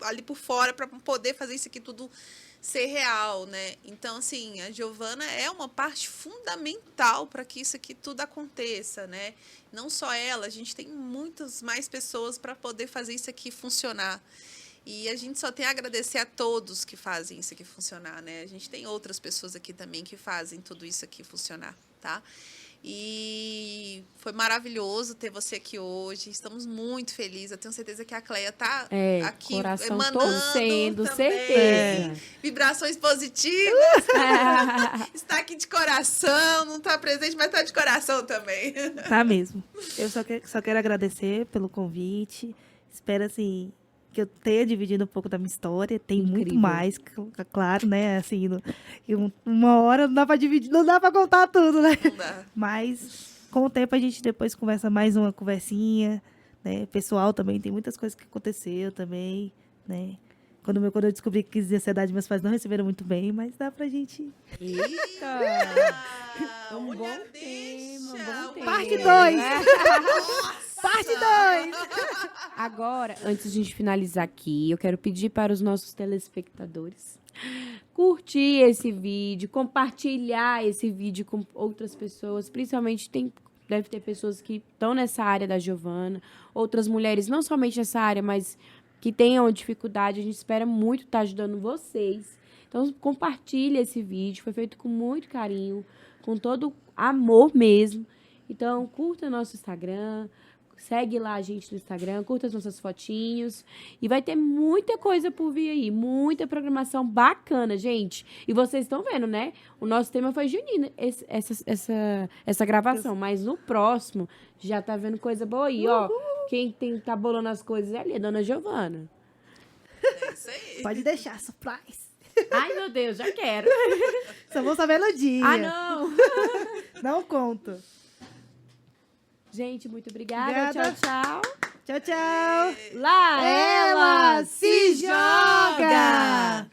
[SPEAKER 1] ali por fora, para poder fazer isso aqui tudo ser real, né? Então, assim, a Giovana é uma parte fundamental para que isso aqui tudo aconteça, né? Não só ela, a gente tem muitas mais pessoas para poder fazer isso aqui funcionar. E a gente só tem a agradecer a todos que fazem isso aqui funcionar, né? A gente tem outras pessoas aqui também que fazem tudo isso aqui funcionar, tá? E foi maravilhoso ter você aqui hoje. Estamos muito felizes. Eu tenho certeza que a Cleia tá aqui
[SPEAKER 2] coração
[SPEAKER 1] emanando
[SPEAKER 2] torcendo,
[SPEAKER 1] também.
[SPEAKER 2] certeza.
[SPEAKER 1] Vibrações positivas. Está aqui de coração, não está presente, mas está de coração também.
[SPEAKER 3] Tá mesmo. Eu só quero agradecer pelo convite. Espero, assim, que eu tenha dividido um pouco da minha história. Tem muito
[SPEAKER 2] Incrível.
[SPEAKER 3] mais, claro, né? Assim, uma hora não dá pra dividir, não dá pra contar tudo, né?
[SPEAKER 1] Não dá.
[SPEAKER 3] Mas, com o tempo, a gente depois conversa mais uma conversinha, né? Pessoal também, tem muitas coisas que aconteceu também, né? Quando eu descobri que quis ansiedade, meus pais não receberam muito bem, mas dá pra gente...
[SPEAKER 2] Eita! Um bom
[SPEAKER 1] Mulher
[SPEAKER 2] tema,
[SPEAKER 1] deixa,
[SPEAKER 2] um bom tema.
[SPEAKER 3] Parte 2!
[SPEAKER 1] Nossa!
[SPEAKER 3] Parte 2!
[SPEAKER 2] Agora, antes de a gente finalizar aqui, eu quero pedir para os nossos telespectadores curtir esse vídeo, compartilhar esse vídeo com outras pessoas, principalmente deve ter pessoas que estão nessa área da Giovana, outras mulheres, não somente nessa área, mas que tenham dificuldade. A gente espera muito estar ajudando vocês. Então, compartilhe esse vídeo. Foi feito com muito carinho, com todo amor mesmo. Então, curta nosso Instagram, segue lá a gente no Instagram, curta as nossas fotinhos. E vai ter muita coisa por vir aí, muita programação bacana, gente. E vocês estão vendo, né? O nosso tema foi junino, essa gravação. Mas no próximo, já tá vendo coisa boa aí, ó. Quem tá bolando as coisas é ali, a dona Giovana.
[SPEAKER 1] É isso aí.
[SPEAKER 3] Pode deixar, surprise.
[SPEAKER 2] Ai, meu Deus, já quero.
[SPEAKER 3] Só vou saber no dia.
[SPEAKER 2] Ah, não.
[SPEAKER 3] Não conto.
[SPEAKER 2] Gente, muito obrigada.
[SPEAKER 3] Obrigada.
[SPEAKER 2] Tchau, tchau.
[SPEAKER 3] Tchau, tchau.
[SPEAKER 2] Lá
[SPEAKER 3] Ela se joga!